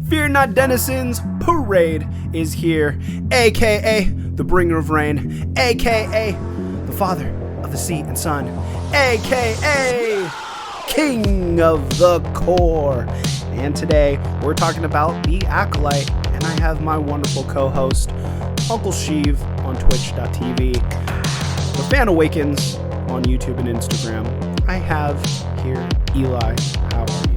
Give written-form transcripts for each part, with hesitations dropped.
Fear not, denizens, parade is here, aka the bringer of rain, aka the father of the sea and sun, aka king of the core. And today we're talking about the Acolyte, and I have my wonderful co-host Uncle Sheev on twitch.tv, the Fan Awakens on YouTube and Instagram. I have here Eli. How are you?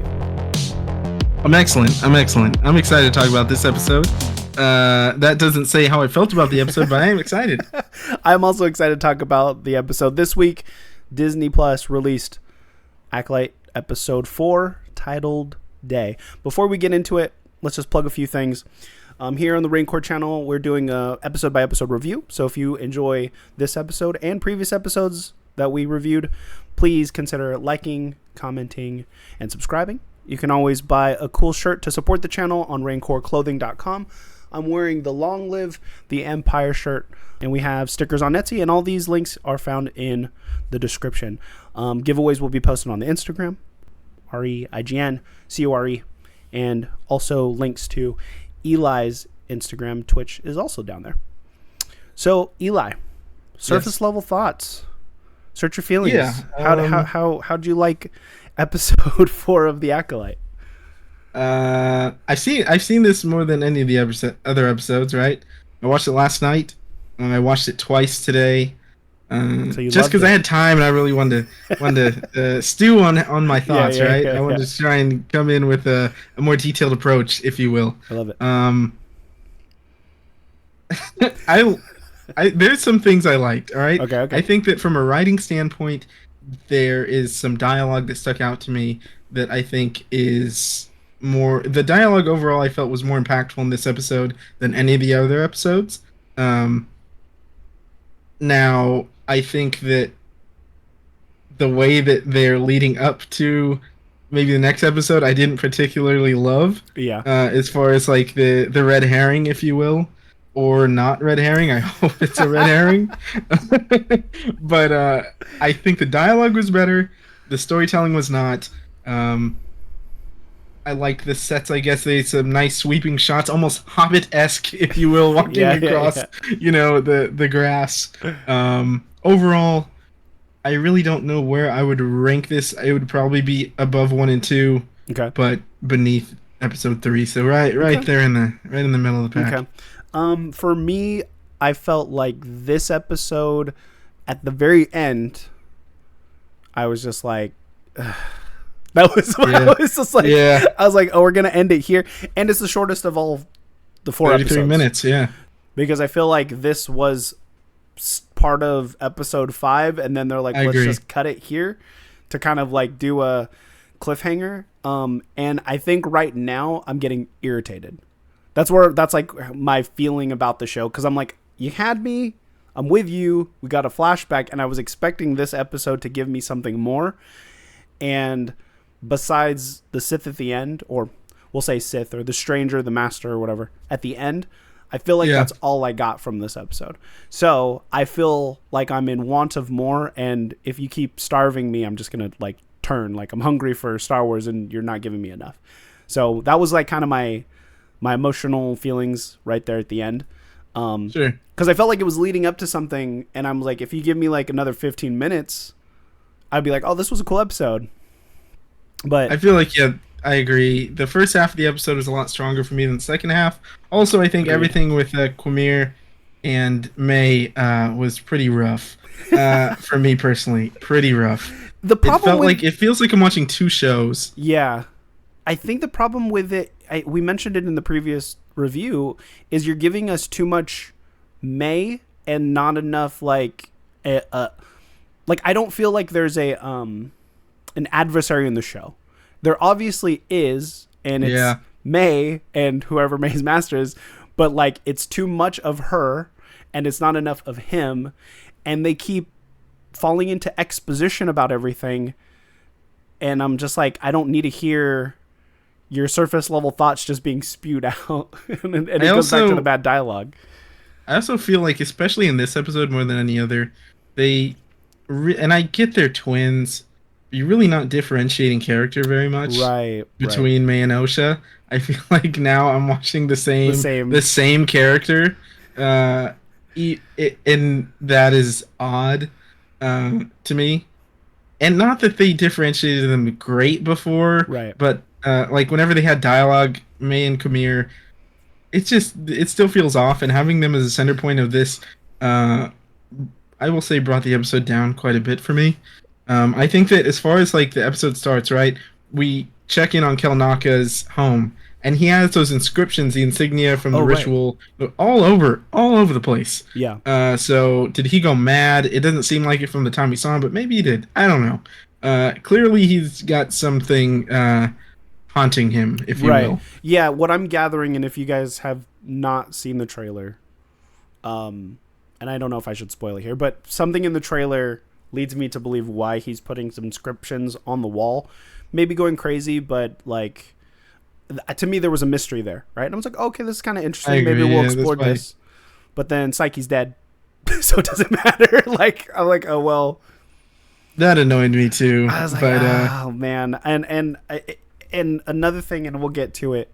I'm excellent. I'm excited to talk about this episode. That doesn't say how I felt about the episode, but I am excited. I'm also excited to talk about the episode. This week, Disney Plus released Acolyte episode 4, titled Day. Before we get into it, let's just plug a few things. Here on the Raincore channel, we're doing a episode by episode review. So if you enjoy this episode and previous episodes that we reviewed, please consider liking, commenting, and subscribing. You can always buy a cool shirt to support the channel on raincoreclothing.com. I'm wearing the Long Live the Empire shirt, and we have stickers on Etsy, and all these links are found in the description. Giveaways will be posted on the Instagram, REIGNCORE, and also links to Eli's Instagram. Twitch is also down there. So, Eli, surface level thoughts. Search your feelings. Yeah. How'd you like episode 4 of The Acolyte? I've seen this more than any of the other episodes, right? I watched it last night, and I watched it twice today. So just because I had time and I really wanted to stew on my thoughts, right? I wanted to try and come in with a more detailed approach, if you will. I love it. There's some things I liked, all right? Okay. I think that from a writing standpoint, there is some dialogue that stuck out to me that I think is more... The dialogue overall I felt was more impactful in this episode than any of the other episodes. Now, I think that the way that they're leading up to maybe the next episode, I didn't particularly love. Yeah. As far as like the red herring, if you will. Or not red herring. I hope it's a red herring. But I think the dialogue was better. The storytelling was not. I liked the sets. I guess they had some nice sweeping shots, almost Hobbit-esque, if you will, walking across, the grass. Overall, I really don't know where I would rank this. It would probably be above 1 and 2, but beneath episode 3. So right there in the middle of the pack. Okay. For me, I felt like this episode, at the very end, I was just like, ugh. I was just like, I was like, oh, we're gonna end it here, and it's the shortest of all the 4 episodes. 33 minutes, because I feel like this was part of episode 5, and then they're like, let's just cut it here to kind of like do a cliffhanger. And I think right now I'm getting irritated. That's like my feeling about the show, because I'm like, you had me, I'm with you, we got a flashback, and I was expecting this episode to give me something more. And besides the Sith at the end, or we'll say Sith, or the Stranger, the Master, or whatever, at the end, I feel like that's all I got from this episode. So I feel like I'm in want of more, and if you keep starving me, I'm just going to like turn, like I'm hungry for Star Wars and you're not giving me enough. So that was like kind of my emotional feelings right there at the end. Sure. Because I felt like it was leading up to something, and I'm like, if you give me like another 15 minutes, I'd be like, oh, this was a cool episode. But I feel like, I agree. The first half of the episode was a lot stronger for me than the second half. Also, I think everything with Quamir and May was pretty rough. For me personally, pretty rough. The problem it feels like I'm watching 2 shows. Yeah. I think the problem with it, we mentioned it in the previous review, is you're giving us too much May and not enough like I don't feel like there's an adversary in the show. There obviously is, and it's May and whoever May's master is, but like it's too much of her and it's not enough of him, and they keep falling into exposition about everything, and I'm just like, I don't need to hear your surface level thoughts just being spewed out. and it goes back to the bad dialogue. I also feel like, especially in this episode more than any other, and I get they're twins, you're really not differentiating character very much Right, right. between May and Osha. I feel like now I'm watching The the same. same character, uh, and that is odd to me. And not that they differentiated them great before, Right. but like whenever they had dialogue, May and Kamir, it still feels off. And having them as a center point of this, uh, I will say, brought the episode down quite a bit for me. I think that as far as like the episode starts, right, we check in on Kelnaka's home, and he has those inscriptions, the insignia from the Oh, right. ritual, all over the place. Yeah. So did he go mad? It doesn't seem like it from the time we saw him, but maybe he did. I don't know. Clearly, he's got something haunting him, if you Right. will. Yeah, what I'm gathering, and if you guys have not seen the trailer, and I don't know if I should spoil it here, but something in the trailer leads me to believe why he's putting some inscriptions on the wall. Maybe going crazy, but like to me there was a mystery there, right? And I was like, okay, this is kind of I interesting. agree. Maybe we'll Yeah, explore this. But then Psyche's dead, so it doesn't matter. Like I'm like, oh well. that annoyed me too. I was like, But oh man, and another thing, and we'll get to it.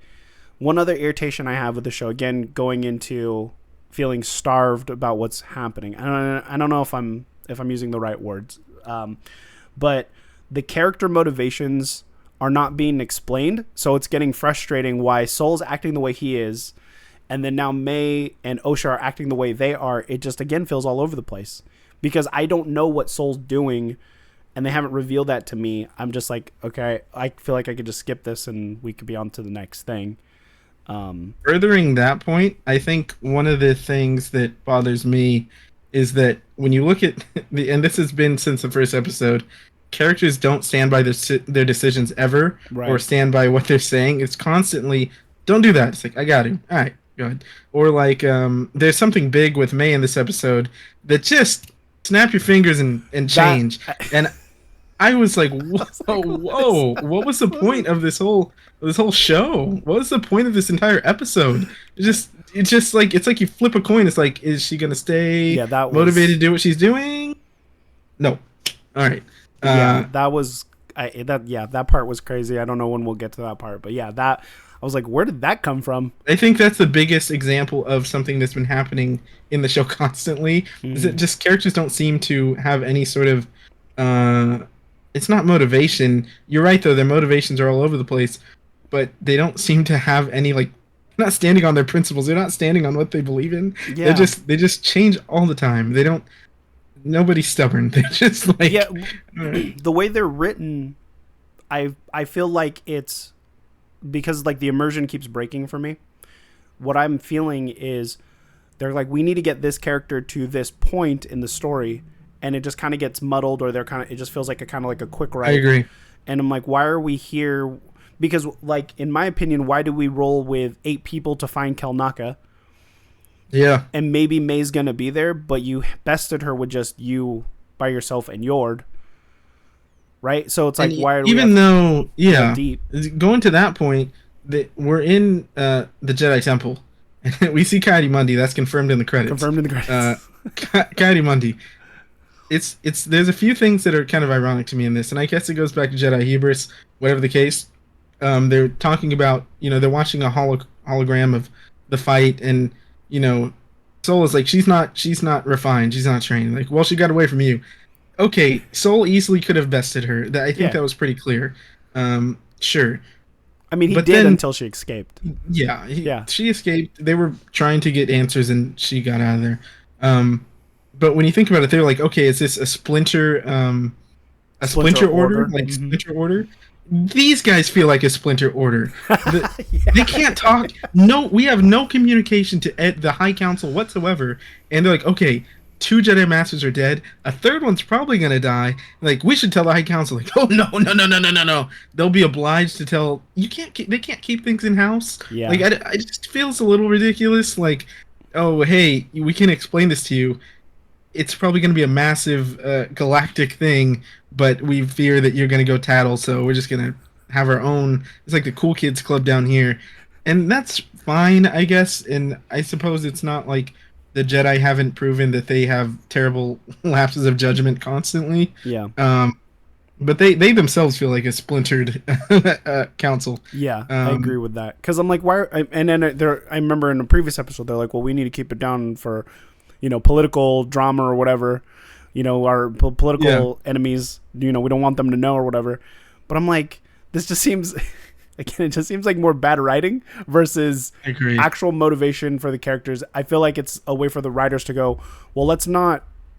One other irritation I have with the show, again, going into feeling starved about what's happening. I don't know if I'm using the right words, but the character motivations are not being explained, so it's getting frustrating why Soul's acting the way he is, and then now May and Osha are acting the way they are. It just again feels all over the place because I don't know what Soul's doing, and they haven't revealed that to me. I'm just like, okay, I feel like I could just skip this and we could be on to the next thing. furthering that point, I think one of the things that bothers me is that when you look at and this has been since the first episode, characters don't stand by their decisions ever, Right. or stand by what they're saying. It's constantly, don't do that. It's like, I got to. All right, go ahead. Or like, there's something big with May in this episode that just snap your fingers and change. And I was like, whoa, what was the point of this whole show? What was the point of this entire episode? It's just like, it's like you flip a coin. It's like, is she gonna stay Yeah, that was motivated to do what she's doing? No. All right. yeah, that was that part was crazy. I don't know when we'll get to that part, but yeah, that I was like, where did that come from? I think that's the biggest example of something that's been happening in the show constantly. Is that just characters don't seem to have any sort of it's not motivation. You're right though, their motivations are all over the place, but they don't seem to have any like, not standing on their principles. They're not standing on what they believe in. Yeah. They just change all the time. They don't, nobody's stubborn. They're just like, Yeah, the way they're written, I feel like it's because like the immersion keeps breaking for me. What I'm feeling is they're like, we need to get this character to this point in the story, and it just kind of gets muddled, or it just feels like a kind of like a quick write. I agree. And I'm like, why are we here? Because like in my opinion, why do we roll with 8 people to find Kelnaka? Yeah. And maybe May's gonna be there, but you bested her with just you by yourself and Yord, right? So it's like, why are we even though deep? going to that point, that we're in the Jedi Temple, and we see Coyote Mundi. That's confirmed in the credits. Confirmed in the credits. Coyote Mundi. It's there's a few things that are kind of ironic to me in this, and I guess it goes back to Jedi hubris, whatever the case. They're talking about, they're watching a hologram of the fight, and Soul is like, she's not refined, she's not trained. Like, well, she got away from you. Okay, Soul easily could have bested her. I think that was pretty clear. Sure. I mean, he did then, until she escaped. Yeah, she escaped. They were trying to get answers, and she got out of there. But when you think about it, they're like, okay, is this a splinter order? Like, splinter order? These guys feel like a splinter order. They can't talk. No, we have no communication to the High Council whatsoever. And they're like, okay, 2 Jedi Masters are dead. A third one's probably gonna die. Like, we should tell the High Council. Like, oh no. They'll be obliged to tell. They can't keep things in house. Yeah. Like, it just feels a little ridiculous. Like, oh hey, we can explain this to you. It's probably going to be a massive galactic thing, but we fear that you're going to go tattle, so we're just going to have our own. It's like the cool kids club down here, and that's fine, I guess. And I suppose it's not like the Jedi haven't proven that they have terrible lapses of judgment constantly. Yeah. But they themselves feel like a splintered council. Yeah, I agree with that. Because I'm like, why? And then I remember in a previous episode, they're like, well, we need to keep it down for, political drama or whatever. Our political enemies, we don't want them to know or whatever. But I'm like, this just seems, again, it just seems like more bad writing versus actual motivation for the characters. I feel like it's a way for the writers to go, well,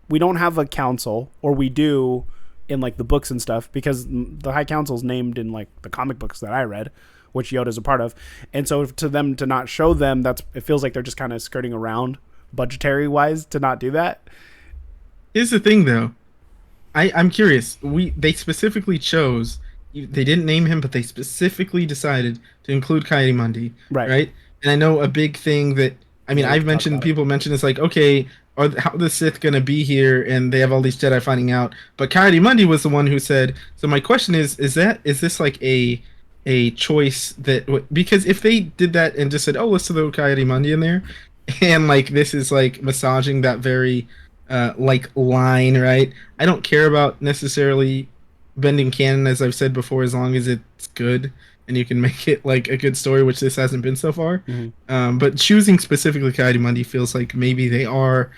we don't have a council, or we do in like the books and stuff, because the High Council's named in like the comic books that I read, which Yoda's a part of. And so to them to not show them, it feels like they're just kind of skirting around budgetary wise to not do that. Here's the thing though. I'm curious. They specifically chose, they didn't name him, but they specifically decided to include Coyote right? And I know a big thing that, people mentioned it's like, okay, how are the Sith going to be here? And they have all these Jedi finding out. But Coyote Mundi was the one who said, so my question is this like a choice that, because if they did that and just said, oh, let's throw Coyote Mundi in there, and like this is like massaging that very like line, right? I don't care about necessarily bending canon, as I've said before, as long as it's good and you can make it like a good story, which this hasn't been so far. Mm-hmm. But choosing specifically Coyote Mundi feels like maybe they are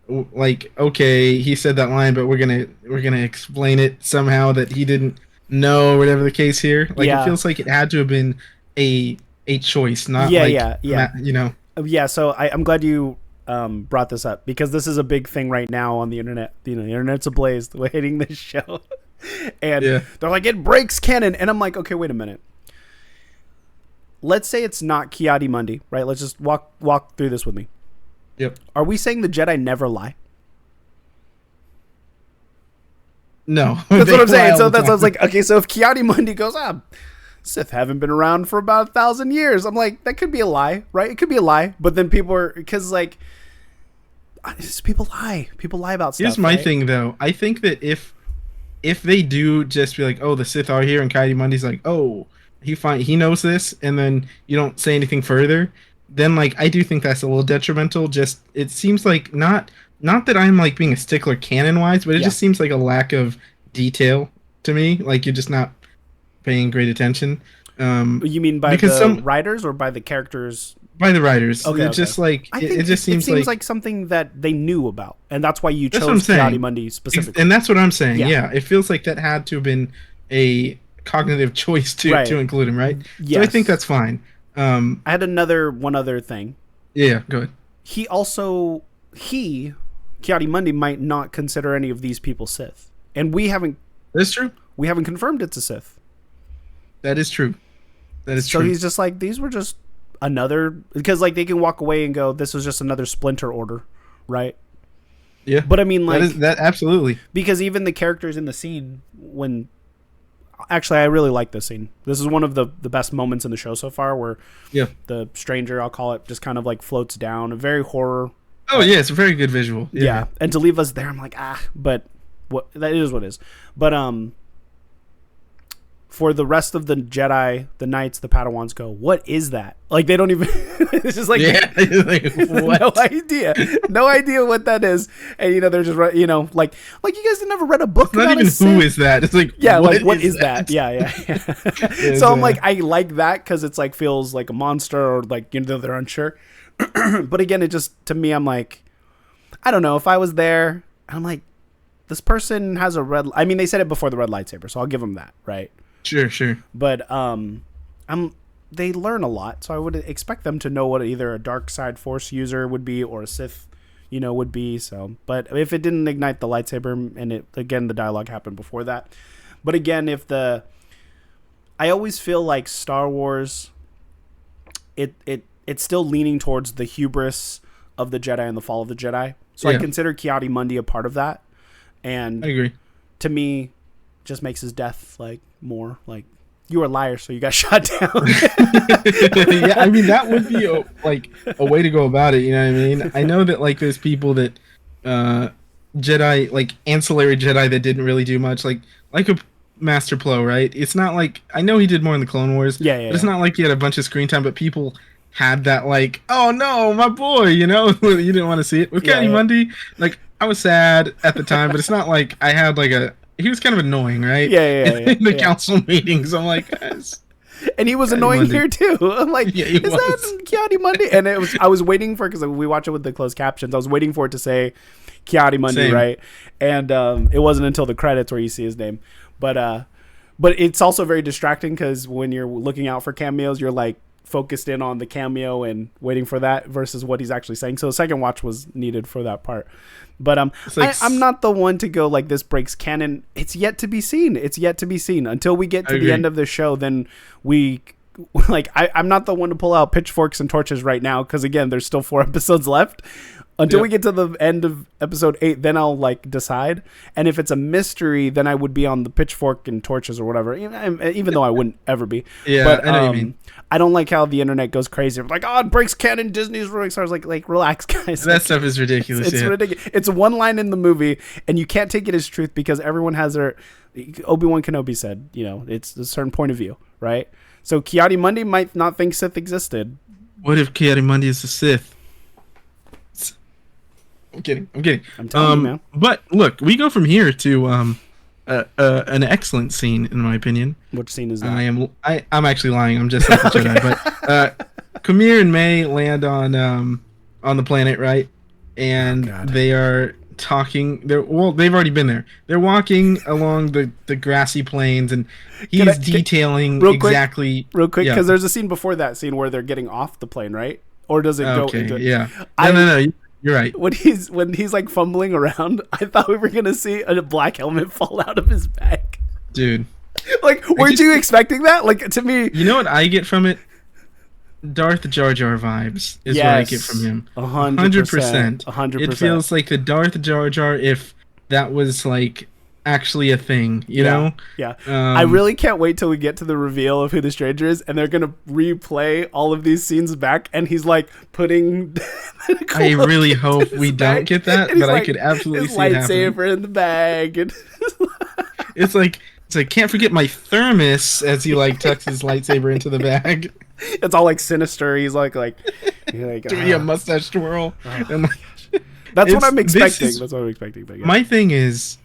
like, okay, he said that line, but we're gonna explain it somehow that he didn't know, whatever the case here. Like it feels like it had to have been a choice, not Yeah, so I'm glad you brought this up, because this is a big thing right now on the internet. The internet's ablaze hating this show. And they're like, it breaks canon. And I'm like, okay, wait a minute. Let's say it's not Coyote Mundi, right? Let's just walk through this with me. Yep. Are we saying the Jedi never lie? No. That's what I'm saying. So that's what I was like, okay, so if Coyote Mundi goes, Sith haven't been around for about 1,000 years. I'm like, that could be a lie, right? It could be a lie. But then people are, because like, people lie. People lie about stuff. Here's my thing, though. I think that if they do just be like, oh, the Sith are here, and Coyote Mundi's like, oh, he knows this, and then you don't say anything further, then like I do think that's a little detrimental. Just it seems like not that I'm like being a stickler canon wise, but it just seems like a lack of detail to me. Like you're just not paying great attention. You mean by the writers or by the characters? By the writers. Okay, just like it just seems like something that they knew about, and that's why you chose Coyote Mundi specifically. And that's what I'm saying. Yeah, it feels like that had to have been a cognitive choice to include him, right? Yes. So I think that's fine. I had one other thing. Yeah, go ahead. Coyote Mundi might not consider any of these people Sith, and we haven't. That's true. We haven't confirmed it's a Sith. That is true. So he's just like, these were just another, because like they can walk away and go, this was just another splinter order, right? Yeah. But I mean, like that absolutely, because even the characters in the scene actually I really like this scene. This is one of the best moments in the show so far, where the stranger, I'll call it, just kind of like floats down, a very horror. Oh yeah, it's a very good visual. Yeah. And to leave us there, I'm like, but that is what it is. But for the rest of the Jedi, the Knights, the Padawans go, what is that? Like, they don't even, it's just like, no idea what that is. And, they're just, like you guys never read a book about it. It's not even who is that. It's like, what is that? Yeah. So I'm like, I like that because it's like, feels like a monster, or like, they're unsure. But again, it just, to me, I'm like, I don't know, if I was there, I'm like, this person has a red, I mean, they said it before the red lightsaber, so I'll give them that, right? Sure. But they learn a lot, so I would expect them to know what either a dark side force user would be or a Sith, would be. So, but if it didn't ignite the lightsaber, and the dialogue happened before that. But again, I always feel like Star Wars, it's still leaning towards the hubris of the Jedi and the fall of the Jedi. So I consider Coyote Mundi a part of that, and I agree. To me, just makes his death like more like, you were a liar, so you got shot down. Yeah, I mean, that would be a way to go about it. You know what I mean? I know that like there's people that Jedi, like ancillary Jedi, that didn't really do much, like a Master Plo, right? It's not like, I know he did more in the Clone Wars, but it's not like he had a bunch of screen time. But people had that like, oh no, my boy, you didn't want to see it. With Coyote Mundi, like I was sad at the time, but it's not like I had like he was kind of annoying, right? In the council meetings, I'm like, and he was annoying here too. I'm like, is that Ki-Adi-Mundi? And I was waiting for, because we watch it with the closed captions. I was waiting for it to say Ki-Adi-Mundi, right? And it wasn't until the credits where you see his name. But it's also very distracting because when you're looking out for cameos, you're like focused in on the cameo and waiting for that versus what he's actually saying. So the second watch was needed for that part. But I'm not the one to go like this breaks canon. It's yet to be seen. It's yet to be seen until we get to the end of the show. Then we like I'm not the one to pull out pitchforks and torches right now because again, there's still 4 episodes left. Until we get to the end of episode 8, then I'll like decide. And if it's a mystery, then I would be on the pitchfork and torches or whatever. Even though I wouldn't ever be. Yeah, but, I know what you mean. I don't like how the internet goes crazy. Like, oh, it breaks canon. Disney's ruining stars. Like, relax, guys. That stuff is ridiculous. It's ridiculous. It's one line in the movie, and you can't take it as truth because everyone has their. Obi-Wan Kenobi said, it's a certain point of view, right? So Ki-Adi-Mundi might not think Sith existed. What if Ki-Adi-Mundi is a Sith? I'm kidding. I'm telling you, man. But look, we go from here to an excellent scene, in my opinion. Which scene is that? I'm actually lying. I'm just like the Jedi. But Kamir and May land on the planet, right? And they are talking. They've already been there. They're walking along the grassy plains, and he's detailing real quick, because there's a scene before that scene where they're getting off the plane, right? Or does it go into? Yeah. No. You're right. When he's like fumbling around, I thought we were gonna see a black helmet fall out of his bag. Dude, like, weren't you expecting that? Like, to me, you know what I get from it? Darth Jar Jar vibes is what I get from him. 100%. 100%. It feels like the Darth Jar Jar if that was like actually a thing, you know? Yeah. I really can't wait till we get to the reveal of who the stranger is, and they're gonna replay all of these scenes back, and he's like putting. I really hope we don't get that, but I could absolutely see it happening. Lightsaber in the bag, and it's like can't forget my thermos as he like tucks his lightsaber into the bag. It's all like sinister. He's like doing a mustache twirl. That's what I'm expecting. That's what I'm expecting. But my thing is.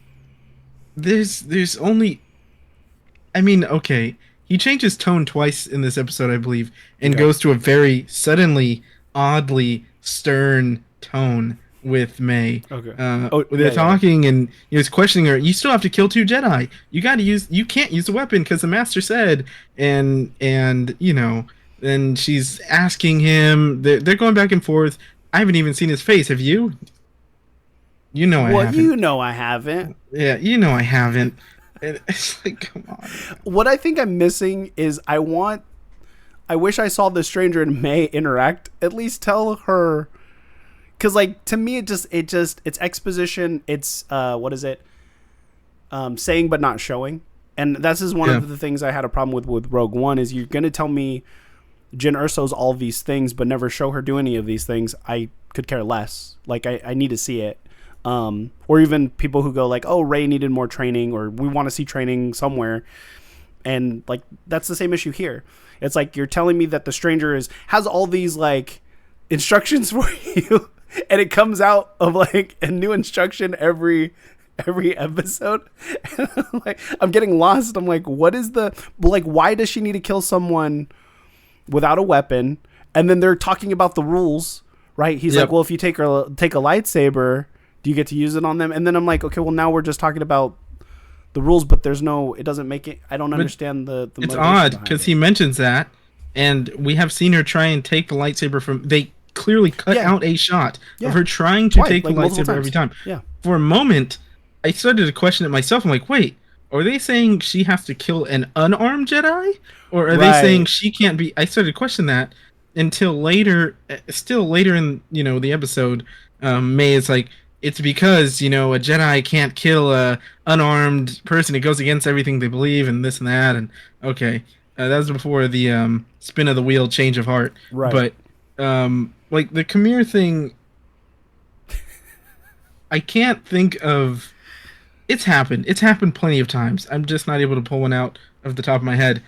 There's only, I mean, okay, he changes tone twice in this episode, I believe, and goes to a very suddenly, oddly stern tone with May. Okay. They're talking, and he's questioning her. You still have to kill 2 Jedi. You can't use a weapon because the Master said. And then she's asking him. They're going back and forth. I haven't even seen his face. Have you? I haven't. Well, you know I haven't. Yeah, I haven't. It's like, come on. What I think I'm missing is I wish I saw the stranger and May interact. At least tell her, because like to me it's exposition. It's what is it? Saying but not showing, and this is one of the things I had a problem with Rogue One. Is you're gonna tell me Jyn Erso's all these things but never show her do any of these things. I could care less. Like I need to see it. Or even people who go like, oh, Rey needed more training, or we want to see training somewhere. And like, that's the same issue here. It's like, you're telling me that the stranger has all these like instructions for you, and it comes out of like a new instruction every episode. Like, I'm getting lost. I'm like, why does she need to kill someone without a weapon? And then they're talking about the rules, right? He's like, well, if you take a lightsaber, do you get to use it on them? And then I'm like, okay, well, now we're just talking about the rules, but it doesn't make it. I don't understand the it's odd because he mentions that, and we have seen her try and take the lightsaber from. They clearly cut out a shot of her trying to take the lightsaber every time. Yeah. For a moment, I started to question it myself. I'm like, wait, are they saying she has to kill an unarmed Jedi, or are they saying she can't be? I started to question that until later. Still later in the episode, May is like. It's because, a Jedi can't kill a unarmed person. It goes against everything they believe and this and that. And okay, that was before the spin of the wheel, change of heart. Right. But like the Kamir thing, I can't think of. It's happened. It's happened plenty of times. I'm just not able to pull one out of the top of my head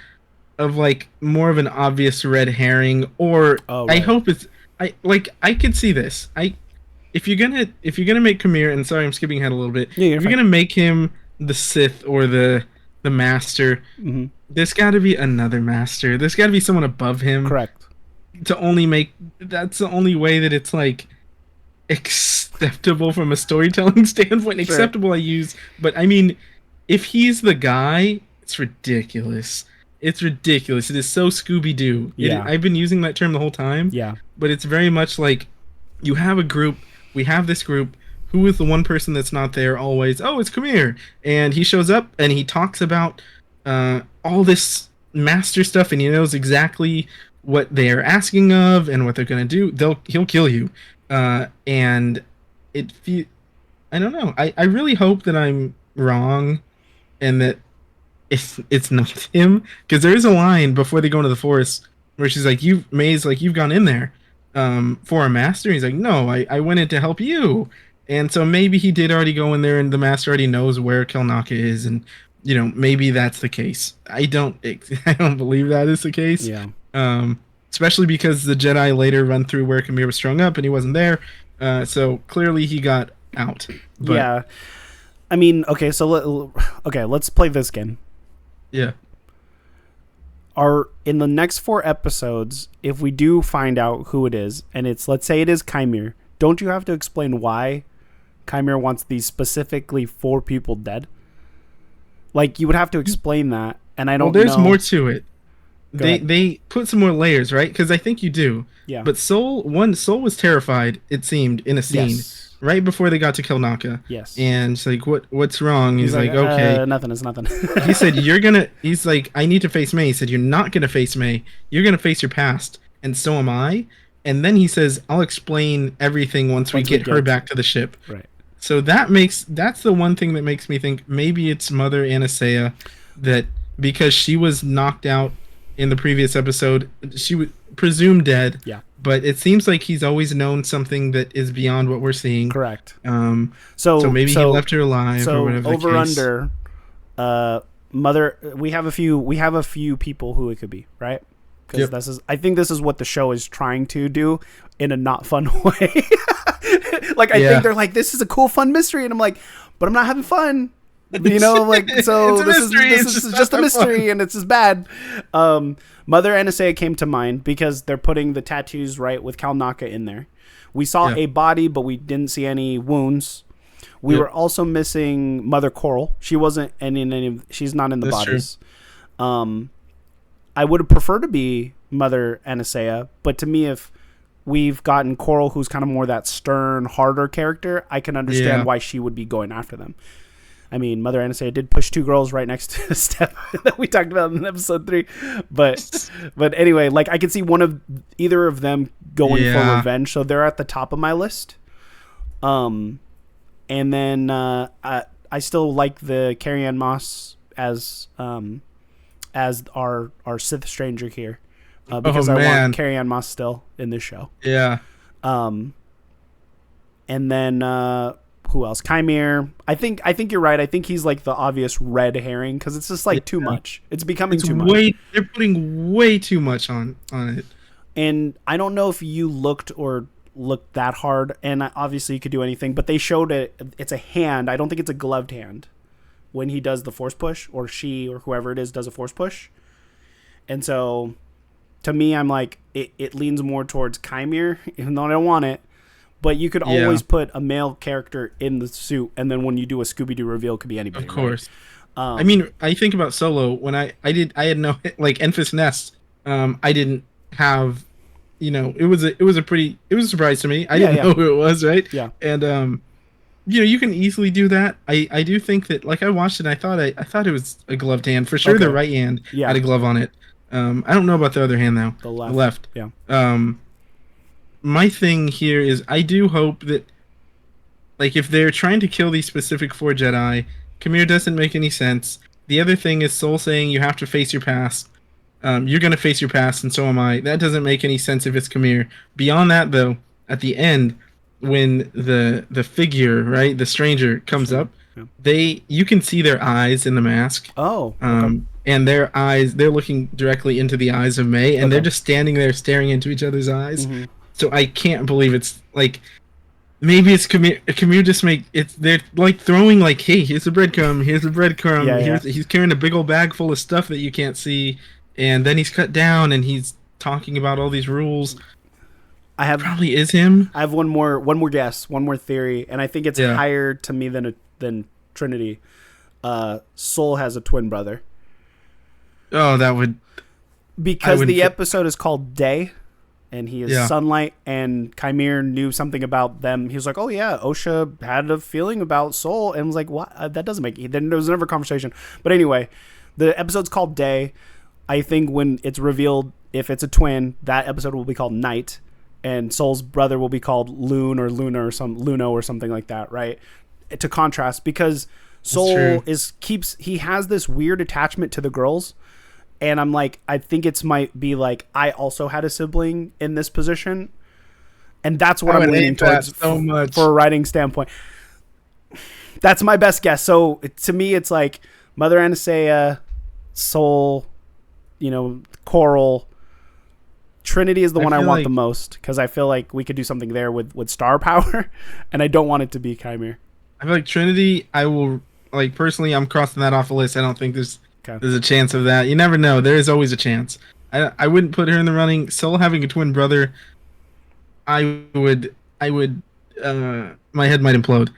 of like more of an obvious red herring. Or I hope it's. I could see this. If you're gonna make Kamir, and sorry I'm skipping ahead a little bit, if you're gonna make him the Sith or the master, there's got to be another master. There's got to be someone above him. Correct. To only make that's the only way that it's like acceptable from a storytelling standpoint. Sure. Acceptable, I use, but I mean, if he's the guy, it's ridiculous. It's ridiculous. It is so Scooby-Doo. Yeah. I've been using that term the whole time. Yeah. But it's very much like you have a group. We have this group. Who is the one person that's not there always? Oh, it's Kamir. And he shows up and he talks about all this master stuff, and he knows exactly what they're asking of and what they're going to do. He'll kill you. And I don't know. I really hope that I'm wrong and that it's not him, because there is a line before they go into the forest where she's like, May's like, you've gone in there for a master. He's like, no, I went in to help you. And so maybe he did already go in there, and the master already knows where Kelnaka is, and maybe that's the case. I don't believe that is the case. Yeah. Especially because the Jedi later run through where Kamir was strung up and he wasn't there. So clearly he got out. But, yeah. I mean, okay, so let's play this game. Yeah. In the next 4 episodes, if we do find out who it is, and let's say it is Kymir, don't you have to explain why Kymir wants these specifically 4 people dead? Like, you would have to explain that, and I don't know. Well, there's more to it. They put some more layers, right? Because I think you do. Yeah. But Soul was terrified, it seemed, in a scene. Yes. Right before they got to Kelnaka. Yes. And it's like, what's wrong? He's like, okay. Nothing is nothing. He said, he's like, I need to face May. He said, you're not going to face May. You're going to face your past. And so am I. And then he says, I'll explain everything once we get her back to the ship. Right. So that's the one thing that makes me think maybe it's Mother Anastasia, that because she was knocked out in the previous episode, she was presumed dead. Yeah. But it seems like he's always known something that is beyond what we're seeing. Correct. So maybe he left her alive or whatever. So over under, Mother. We have a few people who it could be, right? Because I think this is what the show is trying to do in a not fun way. Like I think they're like, this is a cool fun mystery, and I'm like, but I'm not having fun. Like, so this is just a mystery, and it's just bad. Mother Anastasia came to mind because they're putting the tattoos right with Kelnaka in there. We saw a body, but we didn't see any wounds. We were also missing Mother Coral. She wasn't she's not in the bodies. True. I would have preferred to be Mother Anastasia, but to me, if we've gotten Coral, who's kind of more that stern, harder character, I can understand why she would be going after them. I mean, Mother Anastasia did push 2 girls right next to Steph that we talked about in episode 3. But anyway, like I could see either of them going for revenge. So they're at the top of my list. And then I still like the Carrie-Anne Moss as our Sith stranger here. Because I want Carrie-Anne Moss still in this show. Yeah. And then who else? Kymir. I think you're right. I think he's like the obvious red herring because it's just like too much. It's becoming too much. They're putting way too much on it. And I don't know if you looked that hard, and obviously you could do anything, but they showed it's a hand. I don't think it's a gloved hand when he does the force push, or she or whoever it is does a force push. And so to me, I'm like, it leans more towards Kymir, even though I don't want it. But you could always put a male character in the suit, and then when you do a Scooby-Doo reveal, it could be anybody. Of course. Right? I mean, I think about Solo when I had no like Enfys Nest. I didn't have, it was a surprise to me. I didn't know who it was, right? Yeah. And you can easily do that. I do think that, like, I watched it, and I thought it was a gloved hand for sure. Okay. The right hand had a glove on it. I don't know about the other hand though. The left. Yeah. My thing here is I do hope that, like, if they're trying to kill these specific 4 Jedi, Kamir doesn't make any sense. The other thing is Soul saying you have to face your past. You're going to face your past, and so am I. That doesn't make any sense if it's Kamir. Beyond that, though, at the end, when the figure, right, the stranger comes up, you can see their eyes in the mask. Oh. Okay. And their eyes, they're looking directly into the eyes of May, and they're just standing there staring into each other's eyes. Mm-hmm. So I can't believe it's like maybe it's Camille just make it's they're like throwing like, hey, here's a breadcrumb, here's a breadcrumb, he's carrying a big old bag full of stuff that you can't see, and then he's cut down and he's talking about all these rules. Probably is him. I have one more guess, one more theory, and I think it's higher to me than Trinity. Soul has a twin brother. Oh, that would because the episode is called Day. And he is sunlight, and Chimere knew something about them. He was like, oh, yeah, Osha had a feeling about Soul. And was like, what? That doesn't make... There was never a conversation. But anyway, the episode's called Day. I think when it's revealed, if it's a twin, that episode will be called Night. And Soul's brother will be called Loon or Luna or Luno or something like that, right? To contrast, because Soul he has this weird attachment to the girls. And I'm like, I think it's might be like, I also had a sibling in this position. And that's what I'm leaning towards so much. For a writing standpoint. That's my best guess. So to me, it's like Mother Anastasia, Soul, Coral. Trinity is the one I want the most because I feel like we could do something there with star power. And I don't want it to be Chimere. I feel like Trinity, I will, like, personally, I'm crossing that off the list. I don't think there's a chance of that. You never know. There is always a chance. I wouldn't put her in the running. Soul having a twin brother, I would my head might implode.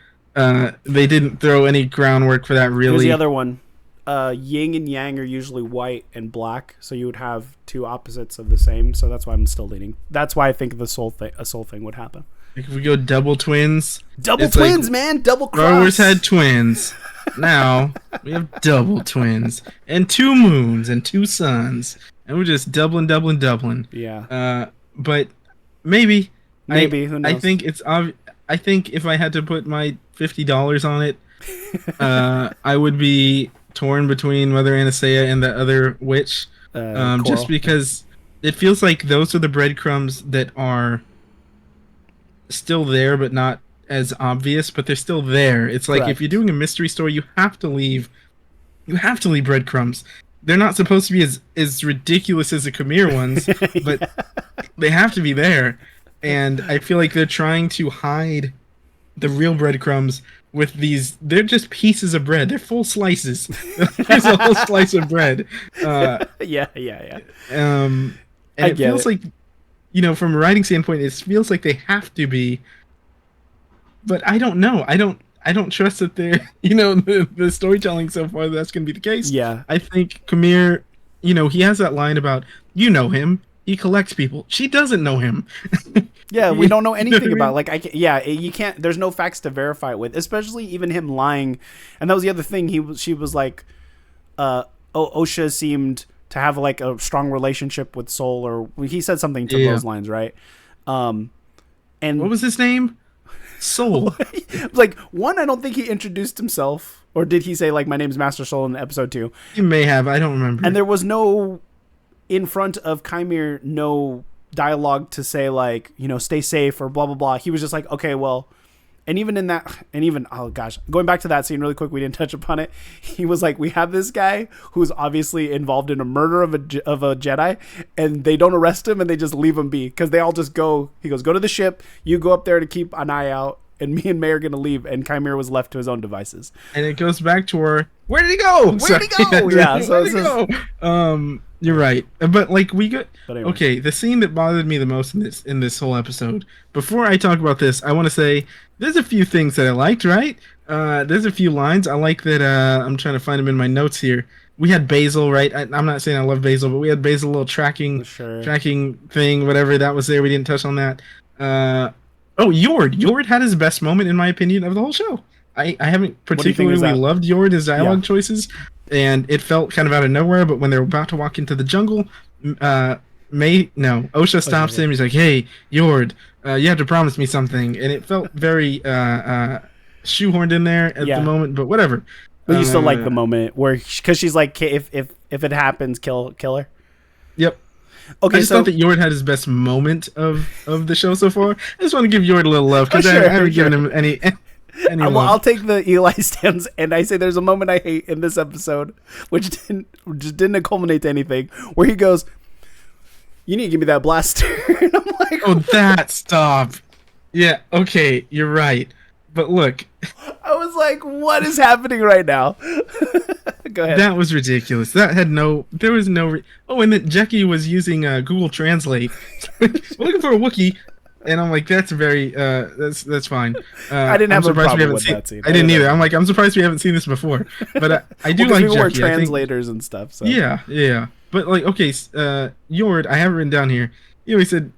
They didn't throw any groundwork for that, really. Here's the other one. Yin and yang are usually white and black, so you would have two opposites of the same. So that's why I'm still leaning. That's why I think a soul thing would happen. If we go double twins, man, double cross. Growers had twins. Now we have double twins and two moons and two suns, and we're just doubling. Yeah. But maybe who knows? I think it's I think if I had to put my $50 on it, I would be torn between Mother Anastasia and the other witch, just because it feels like those are the breadcrumbs that are still there, but not as obvious, but they're still there. It's like if you're doing a mystery story, you have to leave breadcrumbs. They're not supposed to be as ridiculous as the Chimere ones, but they have to be there. And I feel like they're trying to hide the real breadcrumbs with these. They're just pieces of bread. They're full slices. There's a whole slice of bread. Yeah. And it feels like, from a writing standpoint, it feels like they have to be. But I don't know. I don't trust that they're, the storytelling so far that's going to be the case. Yeah. I think Chimere, he has that line about, him. He collects people. She doesn't know him. Yeah, we don't know anything about you can't. There's no facts to verify it with, especially even him lying. And that was the other thing. She was like, Osha seemed to have like a strong relationship with Soul, or he said something to those lines, right? And what was his name? Soul. Like, one, I don't think he introduced himself, or did he say like my name's Master Soul in episode 2? He may have. I don't remember. And there was no, in front of Chimere, no dialogue to say like, stay safe or blah blah blah. He was just like, okay, well, and even oh gosh, going back to that scene really quick, we didn't touch upon it. He was like, we have this guy who's obviously involved in a murder of a Jedi, and they don't arrest him and they just leave him be because they all just go. He goes, go to the ship, you go up there to keep an eye out, and me and May are gonna leave, and Chimere was left to his own devices. And it goes back to where did he go? Where did he go? Yeah, so where did he go? You're right, but like anyway. Okay. The scene that bothered me the most in this whole episode. Before I talk about this, I want to say there's a few things that I liked. Right? There's a few lines I like that. I'm trying to find them in my notes here. We had Basil, right? I'm not saying I love Basil, but we had Basil, a little tracking thing, whatever that was there. We didn't touch on that. Yord. Yord had his best moment, in my opinion, of the whole show. I haven't particularly loved Yord, his dialogue choices, and it felt kind of out of nowhere, but when they're about to walk into the jungle, Osha stops him. He's like, hey, Yord, you have to promise me something. And it felt very shoehorned in there at the moment, but whatever. But you still like the moment where, because she's like, if it happens, kill her. Yep. Okay, I just thought that Yord had his best moment of the show so far. I just want to give Yord a little love because I haven't given him any well, I'll take the Eli stance, and I say there's a moment I hate in this episode, which didn't culminate to anything, where he goes, "You need to give me that blaster." And I'm like, "Oh, that stop." Yeah, okay, you're right. But look, I was like, what is happening right now? Go ahead. that was ridiculous. That had no, there was no. Oh, and then Jackie was using Google Translate. We're looking for a Wookiee, and I'm like, that's very, that's fine. I didn't have a problem with that scene. I didn't either. I'm like, I'm surprised we haven't seen this before. But I do like we Jackie. were translators and stuff. So. Yeah. But like, okay, Yord, I have it written down here. You always said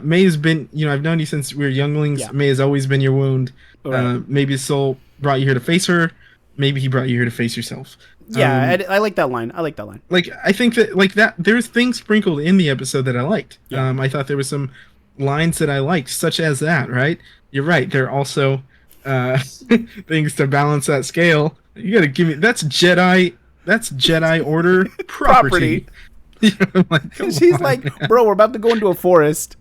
May has been, I've known you since we were younglings. Yeah. May has always been your wound. Right. Maybe his soul brought you here to face her. Maybe he brought you here to face yourself. Yeah, I like that line. Like, I think that, like, that there's things sprinkled in the episode that I liked. Yeah. I thought there was some lines that I liked, such as that, right? You're right. There are also things to balance that scale. You gotta give me, that's Jedi Order property. Like, she's like, bro, we're about to go into a forest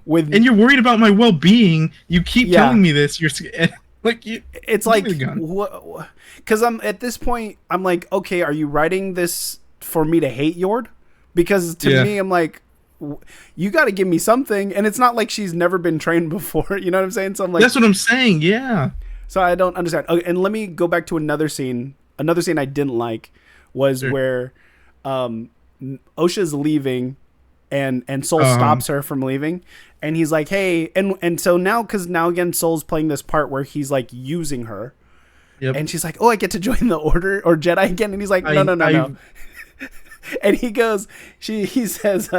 and you're worried about my well-being. You keep telling me this. You're like, it's like, because I'm at this point, I'm like, okay, are you writing this for me to hate Yord? Because to me, I'm like, you got to give me something, and it's not like she's never been trained before. You know what I'm saying? So I'm like, that's what I'm saying. Yeah. So I don't understand. Okay, and let me go back to another scene. Another scene I didn't like was where Osha's leaving, and Soul stops her from leaving, and he's like, hey, and so now, because now again Soul's playing this part where he's like using her, and she's like, oh, I get to join the Order or Jedi again, and he's like, no. And he goes, he says,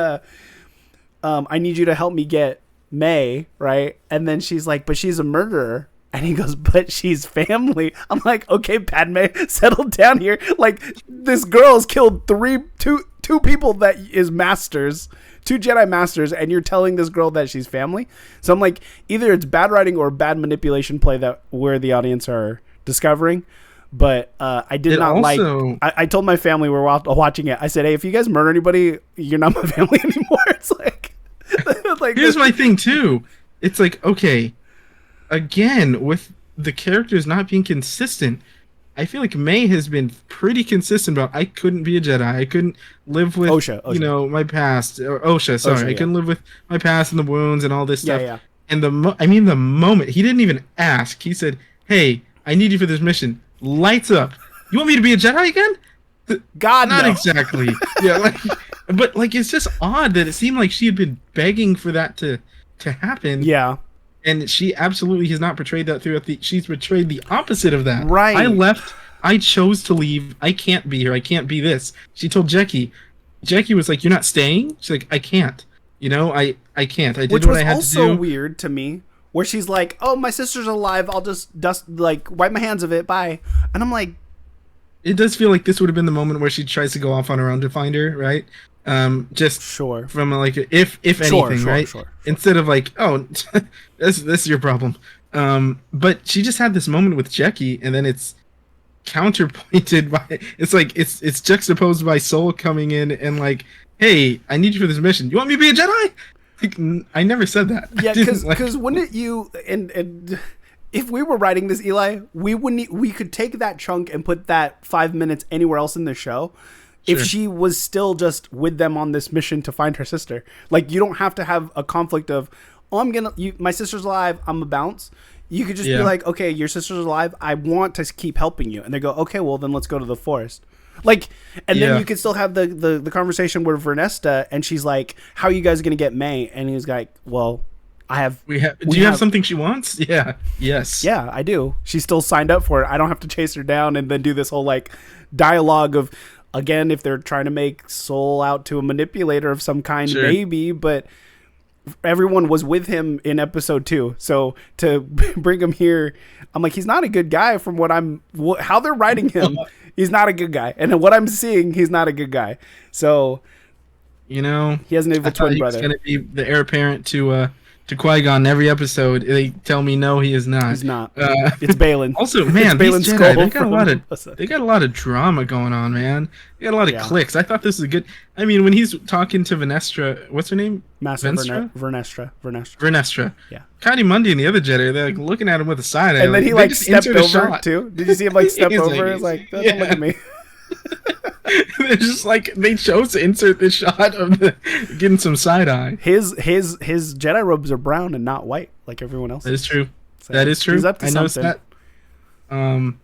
I need you to help me get May, right? And then she's like, but she's a murderer. And he goes, but she's family. I'm like, okay, Padme, settle down here. Like, this girl's killed two people that is masters, 2 Jedi masters, and you're telling this girl that she's family? So I'm like, either it's bad writing or bad manipulation play that where the audience are discovering. But I did not also, like. I told my family we were watching it. I said, hey, if you guys murder anybody, you're not my family anymore. It's like, here's my thing too. It's like, okay, again, with the characters not being consistent, I feel like May has been pretty consistent about I couldn't be a Jedi. I couldn't live with Osha. My past. Or Osha, sorry. I couldn't live with my past and the wounds and all this stuff. Yeah. And the moment he didn't even ask, he said, hey, I need you for this mission. Lights up. You want me to be a Jedi again? God, not no. Exactly. Yeah, but it's just odd that it seemed like she had been begging for that to happen. Yeah. And she absolutely has not portrayed that throughout she's portrayed the opposite of that. Right. I left. I chose to leave. I can't be here. I can't be this. She told Jackie. Jackie was like, you're not staying? She's like, I can't. I can't. I did what I had to do. Which was also weird to me. Where she's like, oh, my sister's alive. I'll just wipe my hands of it. Bye. And I'm like, it does feel like this would have been the moment where she tries to go off on her own to find her, right? Just from like if anything, right? Sure. Instead of like, oh, this is your problem. But she just had this moment with Jackie, and then it's counterpointed by it's juxtaposed by Soul coming in and like, hey, I need you for this mission. You want me to be a Jedi? I never said that. Yeah, because wouldn't you and if we were writing this, Eli, we could take that chunk and put that 5 minutes anywhere else in the show. Sure. If she was still just with them on this mission to find her sister. Like, you don't have to have a conflict of, oh, my sister's alive, I'm a bounce. You could just be like, okay, your sister's alive, I want to keep helping you. And they go, okay, well, then let's go to the forest. Like, and then you could still have the conversation with Vernesta, and she's like, how are you guys going to get May? And he's like, well, do you have something she wants? Yeah. Yes. Yeah, I do. She's still signed up for it. I don't have to chase her down and then do this whole like dialogue of, again, if they're trying to make Soul out to a manipulator of some kind, maybe, but everyone was with him in episode 2. So to bring him here, I'm like, he's not a good guy from how they're writing him. He's not a good guy. And what I'm seeing, he's not a good guy. So, he has an evil twin brother. He's going to be the heir apparent to Qui-Gon every episode. They tell me no, he is not. He's not. It's Balin. Also, man, these Jedi, they got a lot of drama going on, man. They got a lot of cliques. I thought this was good. I mean, when he's talking to Venestra, what's her name? Master Vernestra. Yeah. Connie Mundi and the other Jedi, they're like looking at him with a side eye. And then he stepped over too. Did you see him step over? It's like, don't look at me. They're just like they chose to insert this shot of getting some side eye. His Jedi robes are brown and not white like everyone else. That is true. So that is true. He's up to noticed something. That.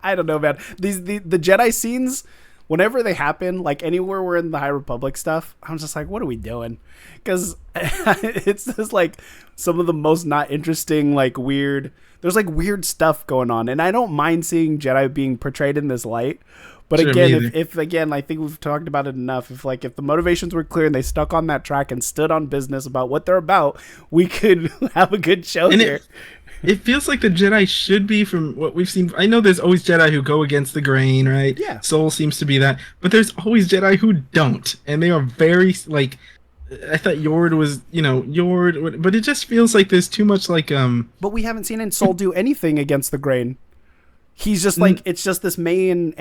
I don't know, man. The Jedi scenes, whenever they happen, like anywhere we're in the High Republic stuff, I'm just like, what are we doing? Because it's just like some of the most not interesting, like weird. There's like weird stuff going on, and I don't mind seeing Jedi being portrayed in this light. But sure, again, if again, I think we've talked about it enough. If the motivations were clear and they stuck on that track and stood on business about what they're about, we could have a good show here. It feels like the Jedi should be, from what we've seen. I know there's always Jedi who go against the grain, right? Yeah. Soul seems to be that, but there's always Jedi who don't, and they are very like. I thought Yord was, Yord, but it just feels like there's too much like. But we haven't seen Soul do anything against the grain. He's just like it's just this May and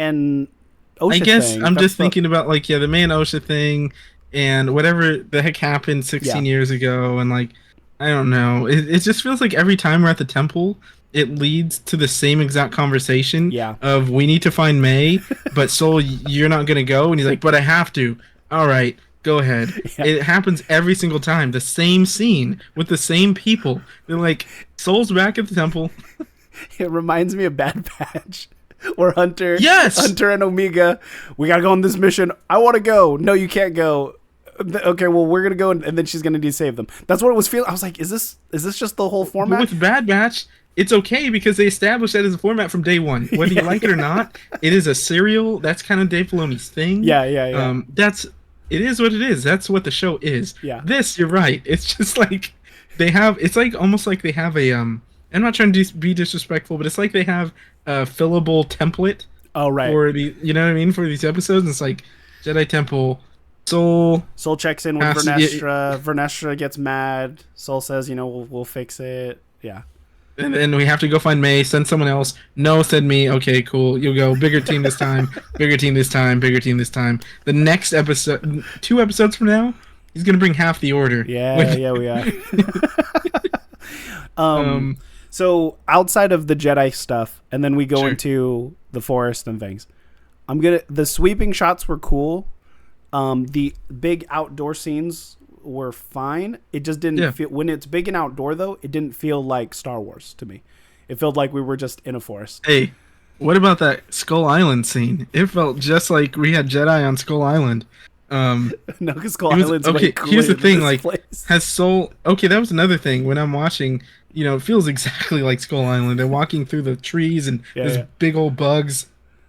Osha I guess thing. I'm just thinking about like the May and Osha thing, and whatever the heck happened 16 years ago, and like. I don't know. It just feels like every time we're at the temple, it leads to the same exact conversation of we need to find May, but Soul, you're not going to go. And he's like, but I have to. All right, go ahead. Yeah. It happens every single time. The same scene with the same people. They're like, Soul's back at the temple. It reminds me of Bad Batch. Or Hunter. Yes! Hunter and Omega. We got to go on this mission. I want to go. No, you can't go. Okay, well, we're gonna go, and then she's gonna save them. That's what it was feeling. I was like, is this just the whole format? But with Bad Batch, it's okay because they established that as a format from day one. Whether you like it or not, it is a serial. That's kind of Dave Filoni's thing. Yeah. It is what it is. That's what the show is. Yeah. This, you're right. It's just like they have. It's like almost like they have a. I'm not trying to be disrespectful, but it's like they have a fillable template. Oh right. For the, you know what I mean, for these episodes, and it's like Jedi Temple. Soul checks in with Vernestra. Vernestra gets mad. Soul says, we'll fix it. Yeah. And then we have to go find May, send someone else. No, said me. Okay, cool. You'll go. Bigger team this time. Bigger team this time. Bigger team this time. The next episode, 2 episodes from now, he's going to bring half the order. Yeah, we are. So outside of the Jedi stuff, and then we go into the forest and things. The sweeping shots were cool. The big outdoor scenes were fine. It just didn't feel, when it's big and outdoor though, it didn't feel like Star Wars to me. It felt like we were just in a forest. Hey, what about that Skull Island scene? It felt just like we had Jedi on Skull Island. No, because Skull Island's okay. Here's the thing, like, place. Has Soul? Okay, that was another thing. When I'm watching, it feels exactly like Skull Island. They're walking through the trees and there's big old bugs.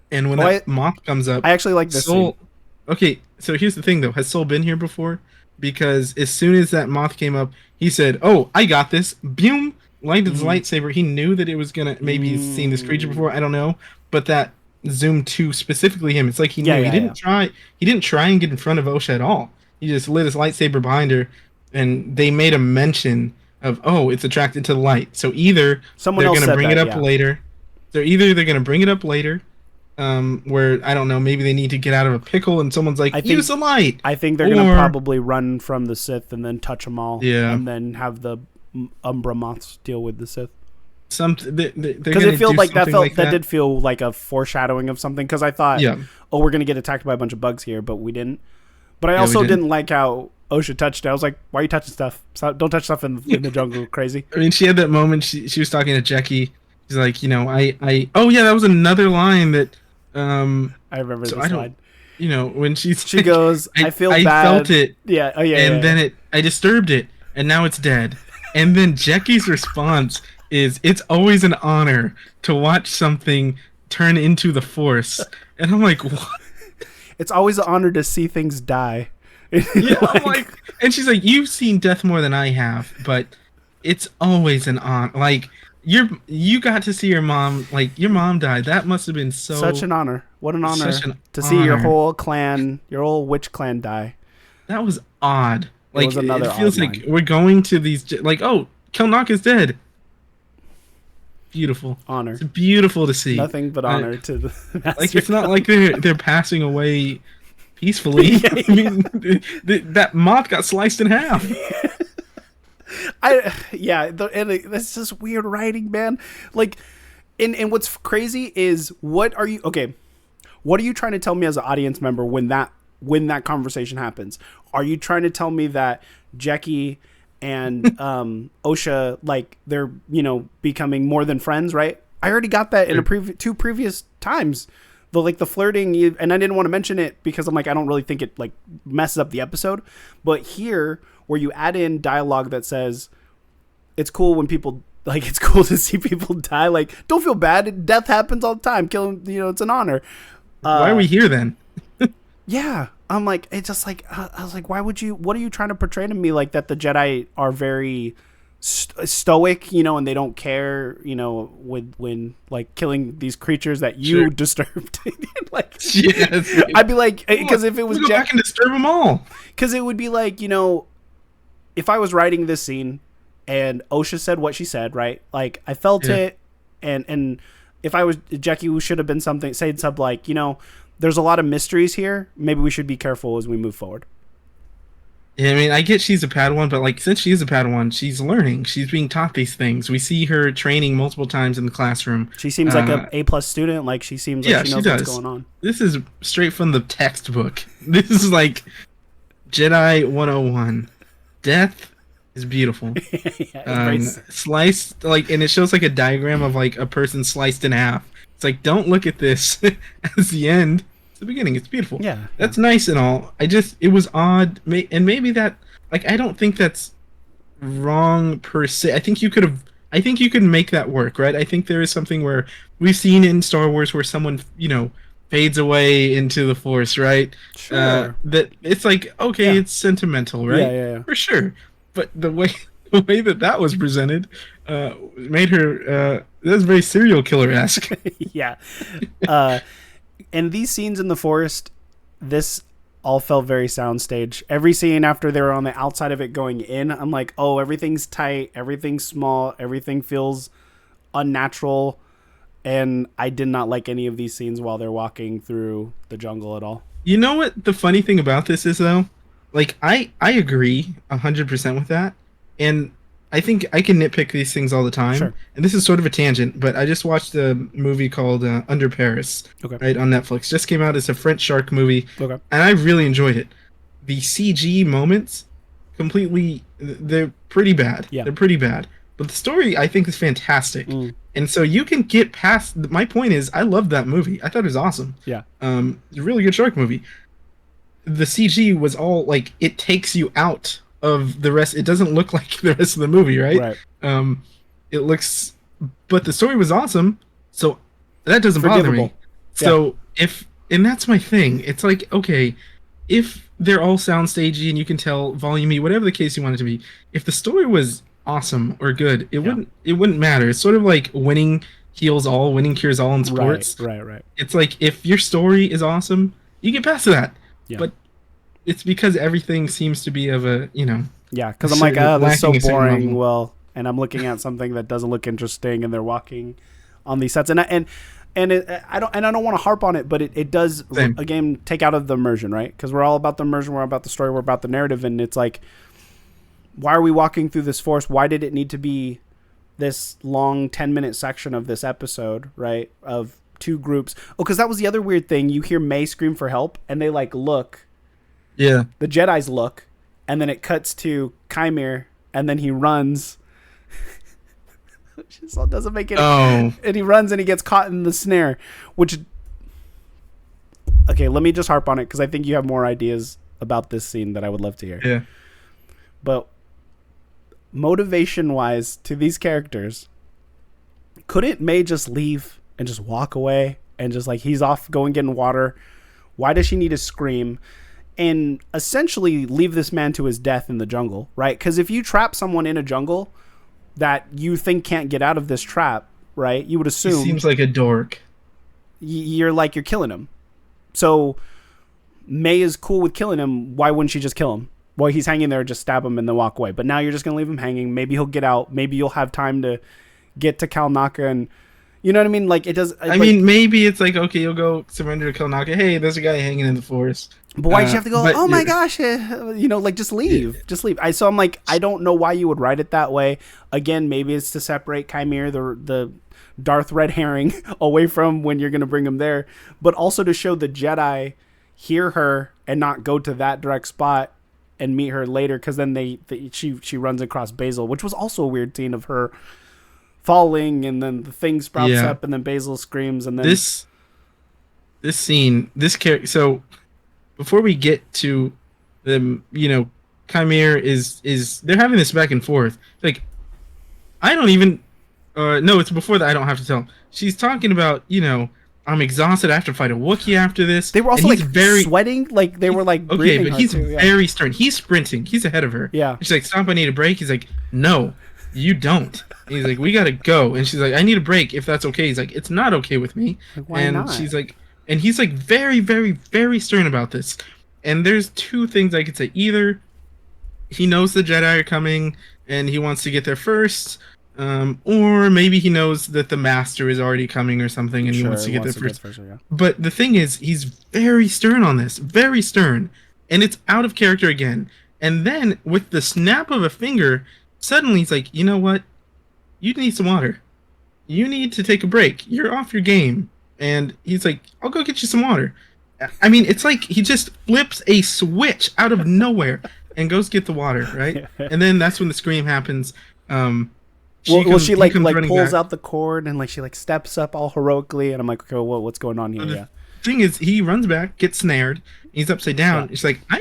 And when that moth comes up, I actually like this Soul. Scene. Okay, so here's the thing though. Has Soul been here before? Because as soon as that moth came up, he said, "Oh, I got this." Boom! Lighted his lightsaber. He knew that it was gonna. Maybe he's seen this creature before. I don't know, but that zoomed to specifically him. It's like he knew. He didn't try. He didn't try and get in front of Osha at all. He just lit his lightsaber behind her, and they made a mention of, "Oh, it's attracted to the light." So either they're gonna bring it up later. So either they're gonna bring it up later. Where I don't know, maybe they need to get out of a pickle, and someone's like, use the light. I think they're gonna probably run from the Sith and then touch them all, and then have the Umbra moths deal with the Sith. Because it felt like that did feel like a foreshadowing of something. Because I thought, we're gonna get attacked by a bunch of bugs here, but we didn't. But I also didn't like how Osha touched it. I was like, why are you touching stuff? Don't touch stuff in the jungle, crazy. I mean, she had that moment. She was talking to Jackie. She's like, oh yeah, that was another line that. I remember this line. When she goes, I feel bad. I felt it. Yeah. Oh yeah. And then I disturbed it, and now it's dead. And then Jackie's response is, "It's always an honor to watch something turn into the Force." And I'm like, what? It's always an honor to see things die. And she's like, "You've seen death more than I have, but it's always an honor." Like. You got to see your mom, like your mom died. That must have been such an honor. What an honor to see your whole clan, your whole witch clan die. That was odd. Like it feels like we're going to these like, oh, Kelnock is dead. Beautiful honor. It's beautiful to see. Nothing but honor to the Master. Like it's not like they're passing away peacefully. I mean, that moth got sliced in half. That's just weird writing, man. Like, and what's crazy is what What are you trying to tell me as an audience member when that conversation happens? Are you trying to tell me that Jackie and Osha, like, they're, you know, becoming more than friends, right? I already got that in two previous times. The flirting, and I didn't want to mention it because I'm like, I don't really think it like messes up the episode. But here, where you add in dialogue that says, it's cool when people, like, it's cool to see people die. Like, don't feel bad. Death happens all the time. Killing, you know, it's an honor. Why are we here then? Yeah. I'm like, it's just like, I was like, what are you trying to portray to me? Like, that the Jedi are very stoic, you know, and they don't care, you know, when like killing these creatures that you disturbed. Like, yes, I'd be like, because if it was go back and disturb them all, because it would be like, you know, if I was writing this scene and Osha said what she said, right? Like, I felt it, and if I was Jackie, who should have been saying something like, you know, there's a lot of mysteries here. Maybe we should be careful as we move forward. Yeah, I mean, I get she's a Padawan, but like, since she is a Padawan, she's learning. She's being taught these things. We see her training multiple times in the classroom. She seems like a A+ student. Like, she seems like she knows what's going on. This is straight from the textbook. This is like Jedi 101. Death is beautiful. Sliced, like, and it shows like a diagram of like a person sliced in half. It's like, don't look at this as the end. It's the beginning. It's beautiful. Yeah. That's nice and all. It was odd. And maybe that, like, I don't think that's wrong per se. I think you could make that work, right? I think there is something where we've seen in Star Wars where someone, you know, fades away into the Force, right? Sure. That it's like, okay, it's sentimental, right? Yeah. For sure. But the way that was presented made her that was very serial killer-esque. Yeah. And these scenes in the forest, this all felt very soundstage. Every scene after they were on the outside of it going in, I'm like, oh, everything's tight, everything's small, everything feels unnatural. And I did not like any of these scenes while they're walking through the jungle at all. You know what the funny thing about this is, though? Like, I agree 100% with that. And I think I can nitpick these things all the time. Sure. And this is sort of a tangent, but I just watched a movie called Under Paris, right, on Netflix. Just came out. It's a French shark movie, and I really enjoyed it. The CG moments, they're pretty bad. Yeah. They're pretty bad. But the story, I think, is fantastic. And so you can get past... My point is, I loved that movie. I thought it was awesome. Yeah. It's a really good shark movie. The CG was all, like, it takes you out of the rest. It doesn't look like the rest of the movie, right? It looks, but the story was awesome, so that doesn't bother me. So and that's my thing. It's like, okay, if they're all soundstagey and you can tell volumey, whatever the case you want it to be, if the story was awesome or good, it wouldn't matter. It's sort of like winning cures all in sports. Right. It's like, if your story is awesome, you get past that. Yeah. But it's because everything seems to be of a, you know... Yeah, because I'm like, oh, this is so boring. Well, and I'm looking at something that doesn't look interesting, and they're walking on these sets. I don't want to harp on it, but it does, again, take out of the immersion, right? Because we're all about the immersion, we're about the story, we're about the narrative, and it's like, why are we walking through this forest? Why did it need to be this long 10-minute section of this episode, right, of two groups? Oh, because that was the other weird thing. You hear May scream for help, and they, like, look. Yeah. The Jedis look, and then it cuts to Chimere, and then he runs. Which just doesn't make it. Oh. And he runs and he gets caught in the snare, which... Okay, let me just harp on it, because I think you have more ideas about this scene that I would love to hear. Yeah. But motivation-wise to these characters, couldn't May just leave and just walk away and just, like, he's off going getting water? Why does she need to scream? And essentially leave this man to his death in the jungle, right? Because if you trap someone in a jungle that you think can't get out of this trap, right, you would assume... He seems like a dork. You're killing him. So May is cool with killing him. Why wouldn't she just kill him? Well, he's hanging there, just stab him and then walk away. But now you're just going to leave him hanging. Maybe he'll get out. Maybe you'll have time to get to Kalnaka and You know what I mean? Like it does. I mean, maybe it's like, okay, you'll go surrender to Kilnaka. Hey, there's a guy hanging in the forest. But why'd you have to go? Oh my gosh, like just leave, just leave. So I'm like, I don't know why you would write it that way. Again, maybe it's to separate Chimera, the Darth red herring, away from when you're gonna bring him there, but also to show the Jedi hear her and not go to that direct spot and meet her later, because then she runs across Basil, which was also a weird scene of her falling, and then the thing sprouts up, and then Basil screams, and then this scene, this character. So before we get to them, Chimera is they're having this back and forth. Like, I don't even. No, it's before that. I don't have to tell him. She's talking about, I'm exhausted. I have to fight a Wookiee after this. They were also like sweating, like they were like okay, but he's very stern. He's sprinting. He's ahead of her. Yeah. She's like, "Stop! I need a break." He's like, "No, you don't." And he's like, "We gotta go." And she's like, "I need a break if that's okay." He's like, "It's not okay with me." Like, why not? She's like, and he's like very, very, very stern about this. And there's two things I could say. Either he knows the Jedi are coming and he wants to get there first. Or maybe he knows that the master is already coming or something, and he wants to get there first. But the thing is, he's very stern on this, very stern, and it's out of character again. And then with the snap of a finger, suddenly he's like, "You know what? You need some water. You need to take a break. You're off your game." And he's like, "I'll go get you some water." I mean, it's like he just flips a switch out of nowhere and goes get the water, right? And then that's when the scream happens. She like pulls out the cord and like she like steps up all heroically, and I'm like, okay, well, what's going on here? The thing is, he runs back, gets snared, he's upside down. Yeah. He's like, I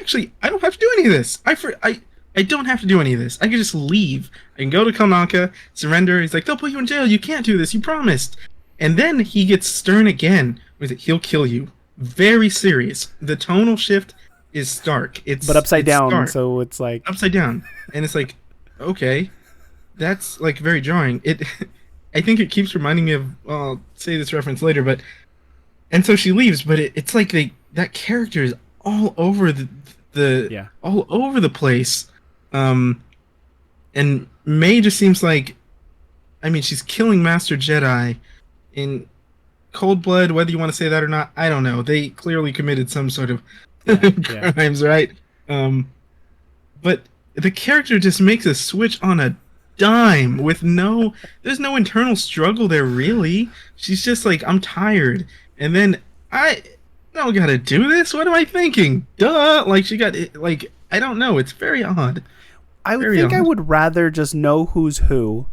don't have to do any of this. I don't have to do any of this. I can just leave. I can go to Kalnaka, surrender. He's like, they'll put you in jail. You can't do this. You promised. And then he gets stern again. He'll kill you. Very serious. The tonal shift is stark. But upside down, stark. So it's like upside down, and it's like, okay. That's like very jarring. I think it keeps reminding me of. Well, I'll say this reference later, but and so she leaves. But it's like that character is all over all over the place. And May just seems like, I mean, she's killing Master Jedi in cold blood. Whether you want to say that or not, I don't know. They clearly committed some sort of crimes, right? But the character just makes a switch on a dime with there's no internal struggle there, really. She's just like, I'm tired, and then I don't gotta do this. What am I thinking? Duh. Like, she got like, I don't know. It's very odd. I would think I would rather just know who's who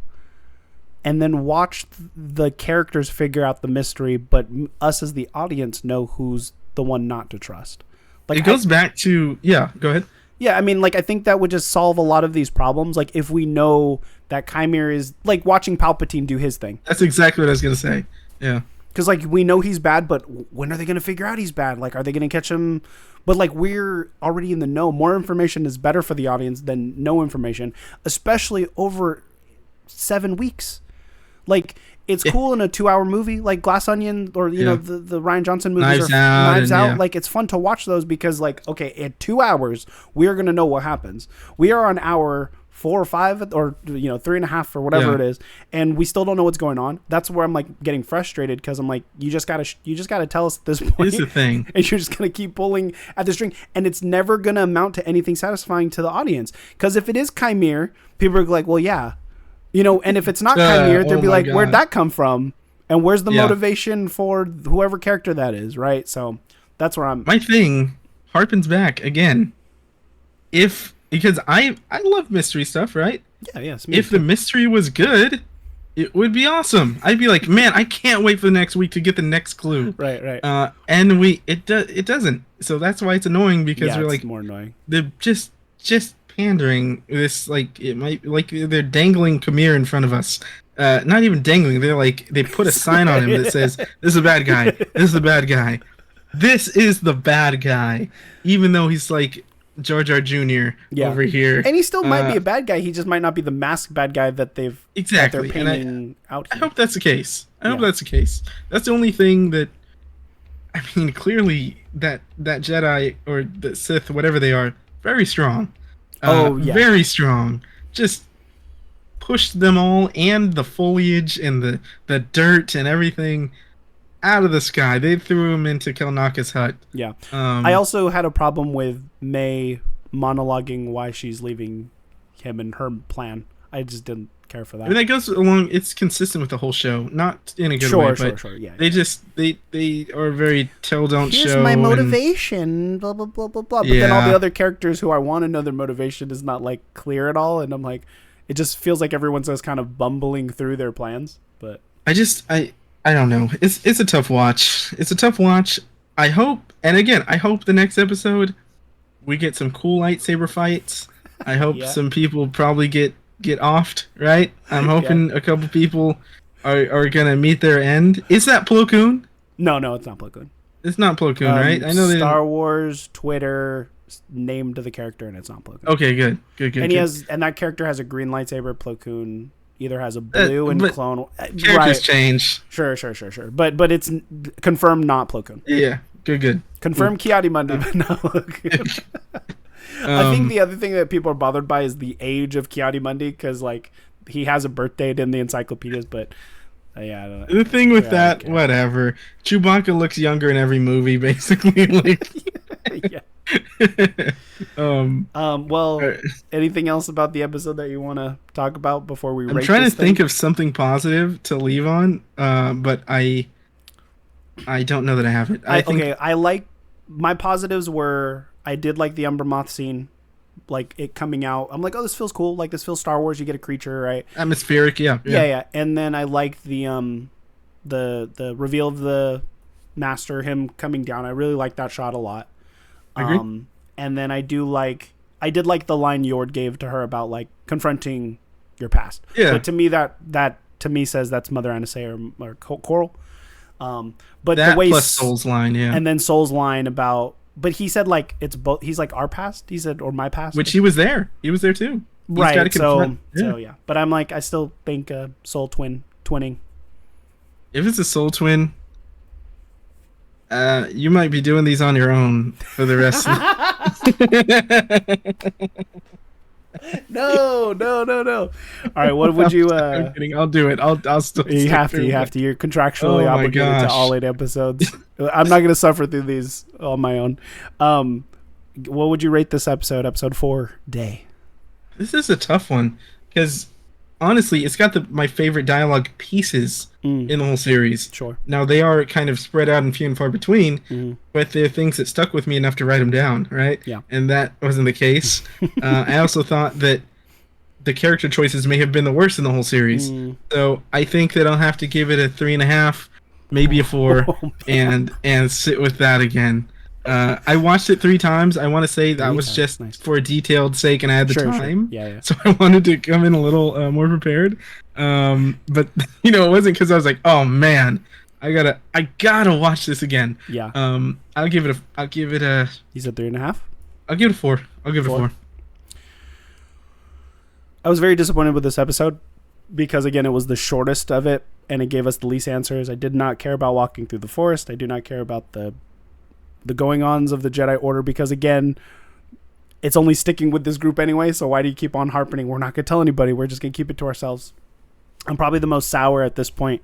and then watch the characters figure out the mystery, but us as the audience know who's the one not to trust. Like, it goes back to go ahead. Yeah, I mean, like, I think that would just solve a lot of these problems. Like, if we know that Chimera is, like, watching Palpatine do his thing. That's exactly what I was going to say. Yeah. Because, like, we know he's bad, but when are they going to figure out he's bad? Like, are they going to catch him? But, like, we're already in the know. More information is better for the audience than no information, especially over 7 weeks. Like, it's cool in a 2-hour movie like Glass Onion, or the Rian Johnson movies, Knives Out. Like, it's fun to watch those because, like, okay, in 2 hours we're gonna know what happens. We are on hour 4 or 5 or 3.5 or whatever it is, and we still don't know what's going on. That's where I'm like getting frustrated, because I'm like, you just gotta tell us at this point. Here's the thing, and you're just gonna keep pulling at the string, and it's never gonna amount to anything satisfying to the audience. Because if it is Chimera, people are like, well, yeah. And if it's not Chimera, they'll be like, God, where'd that come from? And where's the motivation for whoever character that is, right? So that's where I'm... My thing harpens back again. Because I love mystery stuff, right? Yeah, yes. If the mystery was good, it would be awesome. I'd be like, man, I can't wait for the next week to get the next clue. Right. And it doesn't. So that's why it's annoying, because we're like... more annoying. They're just pandering this, like, it might, like, they're dangling Chimera in front of us. Not even dangling, they're like, they put a sign on him that says, this is a bad guy, this is the bad guy, this is the bad guy, even though he's like Jar Jar Jr. over here. And he still might be a bad guy, he just might not be the masked bad guy that they're painting out here. I hope that's the case. That's the only thing that, I mean, clearly that Jedi or the Sith, whatever they are, very strong. Very strong. Just pushed them all and the foliage and the dirt and everything out of the sky. They threw him into Kelnaka's hut. Yeah. I also had a problem with May monologuing why she's leaving him and her plan. I just didn't care for that. I mean, that goes along. It's consistent with the whole show, not in a good way. Sure. Yeah. They are very tell don't Here's show. Here's my motivation. Blah blah blah blah blah. But then all the other characters who I want to know their motivation is not like clear at all, and I'm like, it just feels like everyone's just kind of bumbling through their plans. But I don't know. It's a tough watch. It's a tough watch. I hope the next episode we get some cool lightsaber fights. I hope some people probably get offed, right? I'm hoping a couple people are gonna meet their end. Is that Plo Koon? No, it's not Plo Koon. It's not Plo Koon, right? I know Star Wars Twitter named the character, and it's not Plo Koon. Okay, good. And that character has a green lightsaber. Plo Koon either has a blue and clone. Characters change. Sure. But it's confirmed not Plo Koon. Yeah, good. Confirmed Ki-Adi-Mundi, but not Plo Koon. I think the other thing that people are bothered by is the age of Ki-Adi-Mundi, because like he has a birth date in the encyclopedias, but I don't know. The thing with that, whatever. Chewbacca looks younger in every movie, basically. Like, yeah. Well, anything else about the episode that you want to talk about before we? I'm trying to think of something positive to leave on, but I don't know that I have it. I like my positives were. I did like the Umber Moth scene, like it coming out. I'm like, oh, this feels cool. Like this feels Star Wars. You get a creature, right? Atmospheric, yeah. And then I liked the reveal of the master, him coming down. I really liked that shot a lot. Agree. And then I did like the line Yord gave to her about like confronting your past. Yeah. But to me that to me says that's Mother Anasea or Coral. But that the way plus Soul's line, yeah. And then Soul's line about. But he said like it's both. He's like our past. He said or my past. Which he was there. He was there too. He's right. So yeah. But I'm like I still think soul twinning. If it's a soul twin, you might be doing these on your own for the rest. No. All right. What would you? I'm kidding. I'll do it. I'll still. You have to. You're contractually obligated to all 8 episodes. I'm not gonna suffer through these on my own. What would you rate this episode? Episode 4, Day. This is a tough one because honestly, it's got my favorite dialogue pieces in the whole series. Sure. Now they are kind of spread out and few and far between, but they're things that stuck with me enough to write them down, right? Yeah. And that wasn't the case. I also thought that the character choices may have been the worst in the whole series. So I think that I'll have to give it a 3.5, maybe a 4, and sit with that again. I watched it 3 times. I want to say that was just for detailed sake, and I had the time. Sure. Yeah. So I wanted to come in a little more prepared. But it wasn't because I was like, oh man, I gotta watch this again. Yeah. I'll give it a. You said 3.5. I'll give it a 4. I'll give it a 4. I was very disappointed with this episode because again, it was the shortest of it, and it gave us the least answers. I did not care about walking through the forest. I do not care about the going-ons of the Jedi Order because again, it's only sticking with this group anyway, so why do you keep on harping? We're not going to tell anybody. We're just going to keep it to ourselves. I'm probably the most sour at this point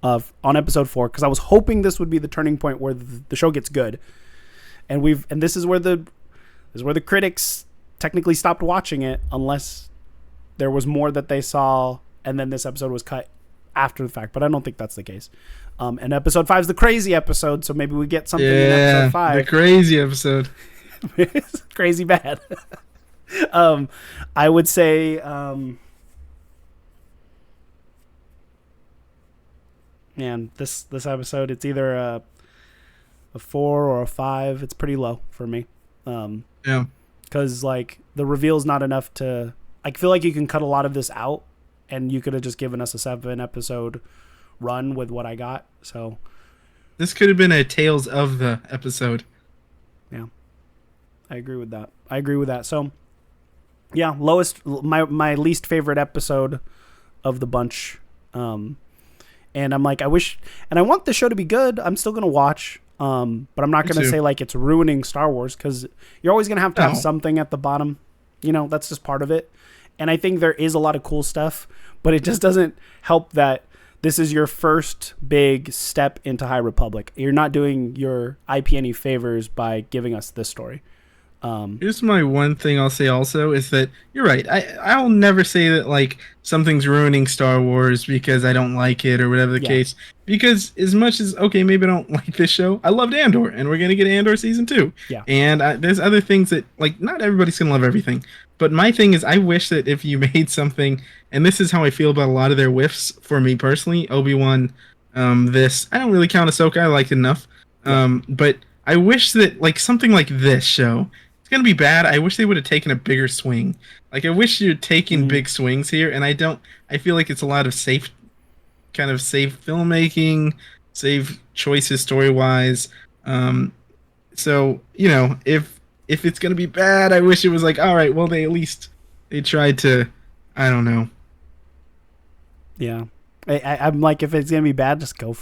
on episode 4 because I was hoping this would be the turning point where the show gets good. And this is where the critics technically stopped watching it unless there was more that they saw and then this episode was cut after the fact, but I don't think that's the case. And episode 5 is the crazy episode, so maybe we get something in episode 5. The crazy episode. It's crazy bad. I would say man, this episode, it's either a 4 or a 5. It's pretty low for me. Yeah. Because like the reveal's not enough to. I feel like you can cut a lot of this out, and you could have just given us a 7 episode run with what I got. So this could have been a Tales of the episode. Yeah, I agree with that. So yeah, my least favorite episode of the bunch. And I'm like, I wish, and I want the show to be good. I'm still gonna watch. But I'm not gonna say like it's ruining Star Wars because you're always gonna have to have something at the bottom. That's just part of it. And I think there is a lot of cool stuff, but it just doesn't help that this is your first big step into High Republic. You're not doing your IP any favors by giving us this story. Here's my one thing I'll say also is that you're right. I'll never say that like something's ruining Star Wars because I don't like it or whatever the case. Because as much as maybe I don't like this show, I loved Andor, and we're gonna get Andor season 2. Yeah. And there's other things that like not everybody's gonna love everything. But my thing is, I wish that if you made something, and this is how I feel about a lot of their whiffs for me personally, Obi-Wan, this I don't really count Ahsoka. I liked it enough. But I wish that like something like this show. Gonna be bad. I wish they would have taken a bigger swing. Like I wish you're taking big swings here, and I feel like it's a lot of safe filmmaking, safe choices story wise. So if it's gonna be bad, I wish it was like, all right, well they tried to, I don't know. Yeah, I'm like, if it's gonna be bad, just go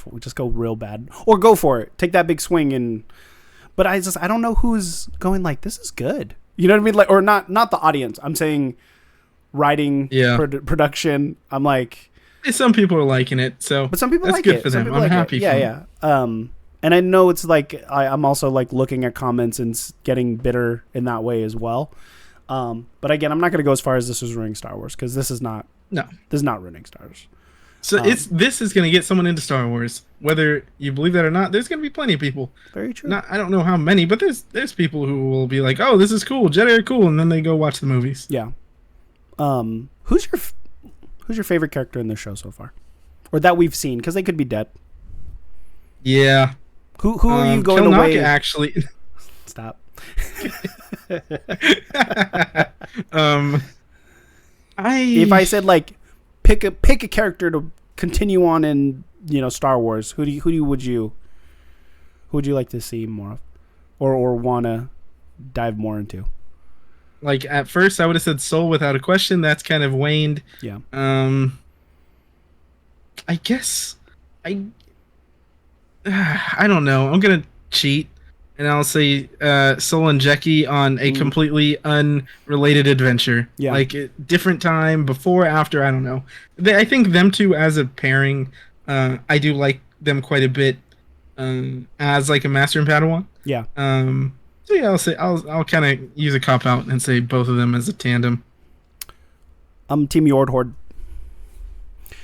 real bad, or go for it. Take that big swing and. But I don't know who's going like, this is good. You know what I mean? Like, or not the audience. I'm saying writing, production. I'm like, some people are liking it. So, but some people that's like good it. for them. I'm happy. Yeah. And I know it's like I'm also like looking at comments and getting bitter in that way as well. But again, I'm not going to go as far as this is ruining Star Wars, because this is not. No, this is not ruining Star Wars. So this is going to get someone into Star Wars, whether you believe that or not. There's going to be plenty of people. Very true. I don't know how many, but there's people who will be like, "Oh, this is cool. Jedi are cool," and then they go watch the movies. Yeah. Who's your favorite character in this show so far, or that we've seen? Because they could be dead. Yeah. Who are you going away? to Actually. Stop. If I said like. Pick a character to continue on in Star Wars. Who would you like to see more of, or want to dive more into? Like at first, I would have said Soul without a question. That's kind of waned. Yeah. I guess I don't know. I'm gonna cheat. And I'll say Sol and Jackie on a completely unrelated adventure. Yeah. Like different time, before, after, I don't know. I think them two as a pairing, I do like them quite a bit as like a master and Padawan. Yeah. So yeah, I'll kind of use a cop out and say both of them as a tandem. Team Yord Horde.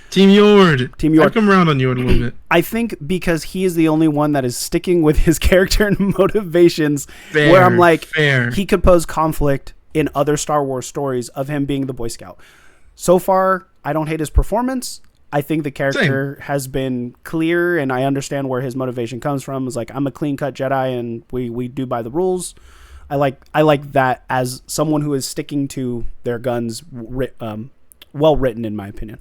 Team Yord. I've come around on Yord a little bit. I think because he is the only one that is sticking with his character and motivations. Where I'm like, he could pose conflict in other Star Wars stories of him being the Boy Scout. So far, I don't hate his performance. I think the character has been clear, and I understand where his motivation comes from. It's like, I'm a clean-cut Jedi, and we do by the rules. I like that as someone who is sticking to their guns, well written, in my opinion.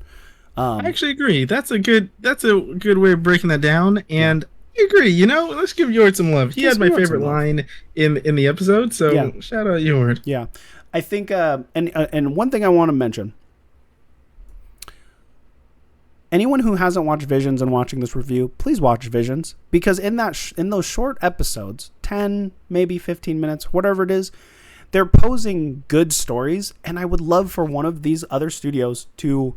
I actually agree. That's a good way of breaking that down, and I agree. Let's give Yord some love. He had my favorite line in the episode, so shout out Yord. Yeah, I think. And one thing I want to mention: anyone who hasn't watched Visions and watching this review, please watch Visions, because in those short episodes, 10 maybe 15 minutes, whatever it is, they're posing good stories, and I would love for one of these other studios to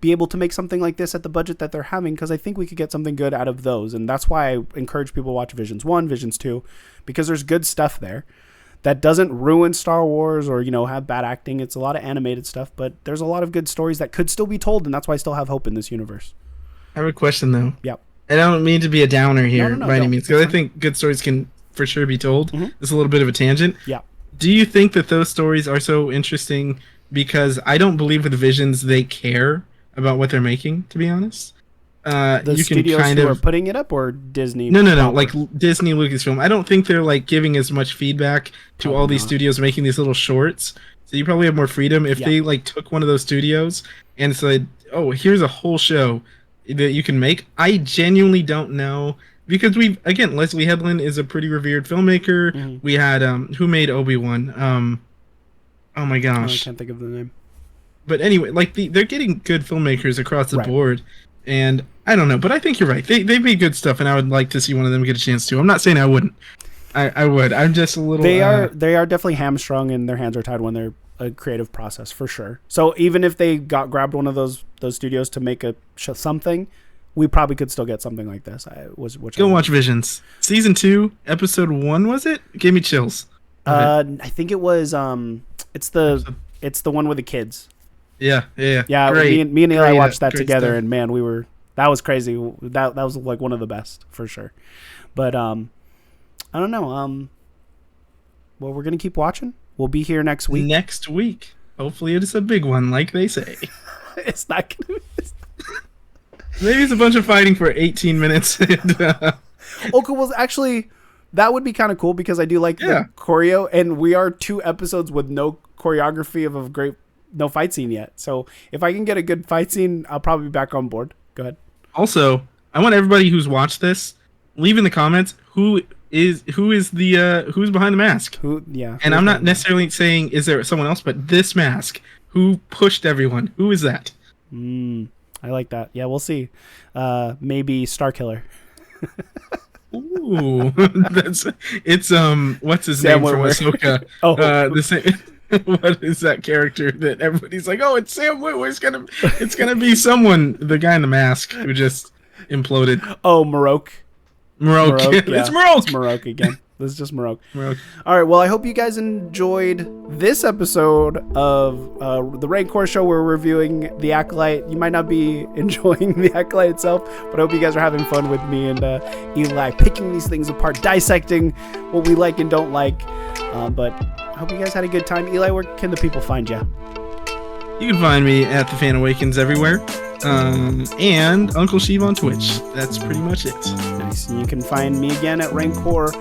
be able to make something like this at the budget that they're having, because I think we could get something good out of those. And that's why I encourage people to watch Visions 1, Visions 2, because there's good stuff there that doesn't ruin Star Wars or, have bad acting. It's a lot of animated stuff, but there's a lot of good stories that could still be told, and that's why I still have hope in this universe. I have a question, though. Yep. I don't mean to be a downer here by any means, because I think good stories can for sure be told. Mm-hmm. It's a little bit of a tangent. Yeah. Do you think that those stories are so interesting because I don't believe with Visions they care about what they're making, to be honest? The studios who are putting it up, or Disney? No. Like Disney, Lucasfilm. I don't think they're like giving as much feedback to all these studios making these little shorts. So you probably have more freedom if they like took one of those studios and said, "Oh, here's a whole show that you can make." I genuinely don't know, because Leslie Headland is a pretty revered filmmaker. Mm-hmm. We had who made Obi-Wan? Oh my gosh, I can't think of the name. But anyway, like they're getting good filmmakers across the board, and I don't know, but I think you're right. They made good stuff, and I would like to see one of them get a chance to. I'm not saying I wouldn't. I would. I'm just a little. They are definitely hamstrung, and their hands are tied when they're a creative process for sure. So even if they grabbed one of those studios to make something, we probably could still get something like this. Go watch Visions. Season 2, episode 1, was it? It gave me chills. I think it was. It's the one with the kids. Yeah. Great. Me and Eli watched that together, stuff. and man, that was crazy. That was like one of the best for sure. But I don't know. Well, we're gonna keep watching. We'll be here next week. Next week, hopefully, it is a big one, like they say. It's not gonna be. Maybe it's a bunch of fighting for 18 minutes. Okay, well, actually, that would be kind of cool because I do like the choreo, and we are 2 episodes with no choreography of no fight scene yet. So if I can get a good fight scene, I'll probably be back on board. Go ahead. Also, I want everybody who's watched this, leave in the comments who's behind the mask. And I'm not necessarily saying is there someone else, but this mask, who pushed everyone? Who is that? I like that. Yeah, we'll see. Maybe Starkiller. Ooh, it's what's his Sam name from Witwer. Ahsoka? What is that character that everybody's like, oh, it's Sam Witwer. It's gonna be someone, the guy in the mask who just imploded. Oh, Marok. Yeah. It's Marok. It's Marok again. This is just Marok. All right. Well, I hope you guys enjoyed this episode of the Rancor Show. Where we're reviewing the Acolyte. You might not be enjoying the Acolyte itself, but I hope you guys are having fun with me and Eli picking these things apart, dissecting what we like and don't like. But I hope you guys had a good time. Eli, where can the people find you? You can find me at the Fan Awakens everywhere. And Uncle Sheev on Twitch. That's pretty much it. Nice. And you can find me again at Rancor.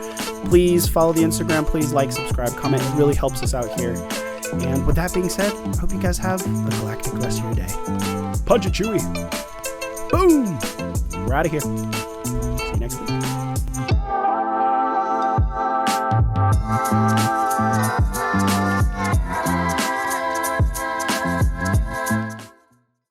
Please follow the Instagram. Please like, subscribe, comment. It really helps us out here. And with that being said, I hope you guys have a galactic rest of your day. Punch it, Chewie. Boom. We're out of here.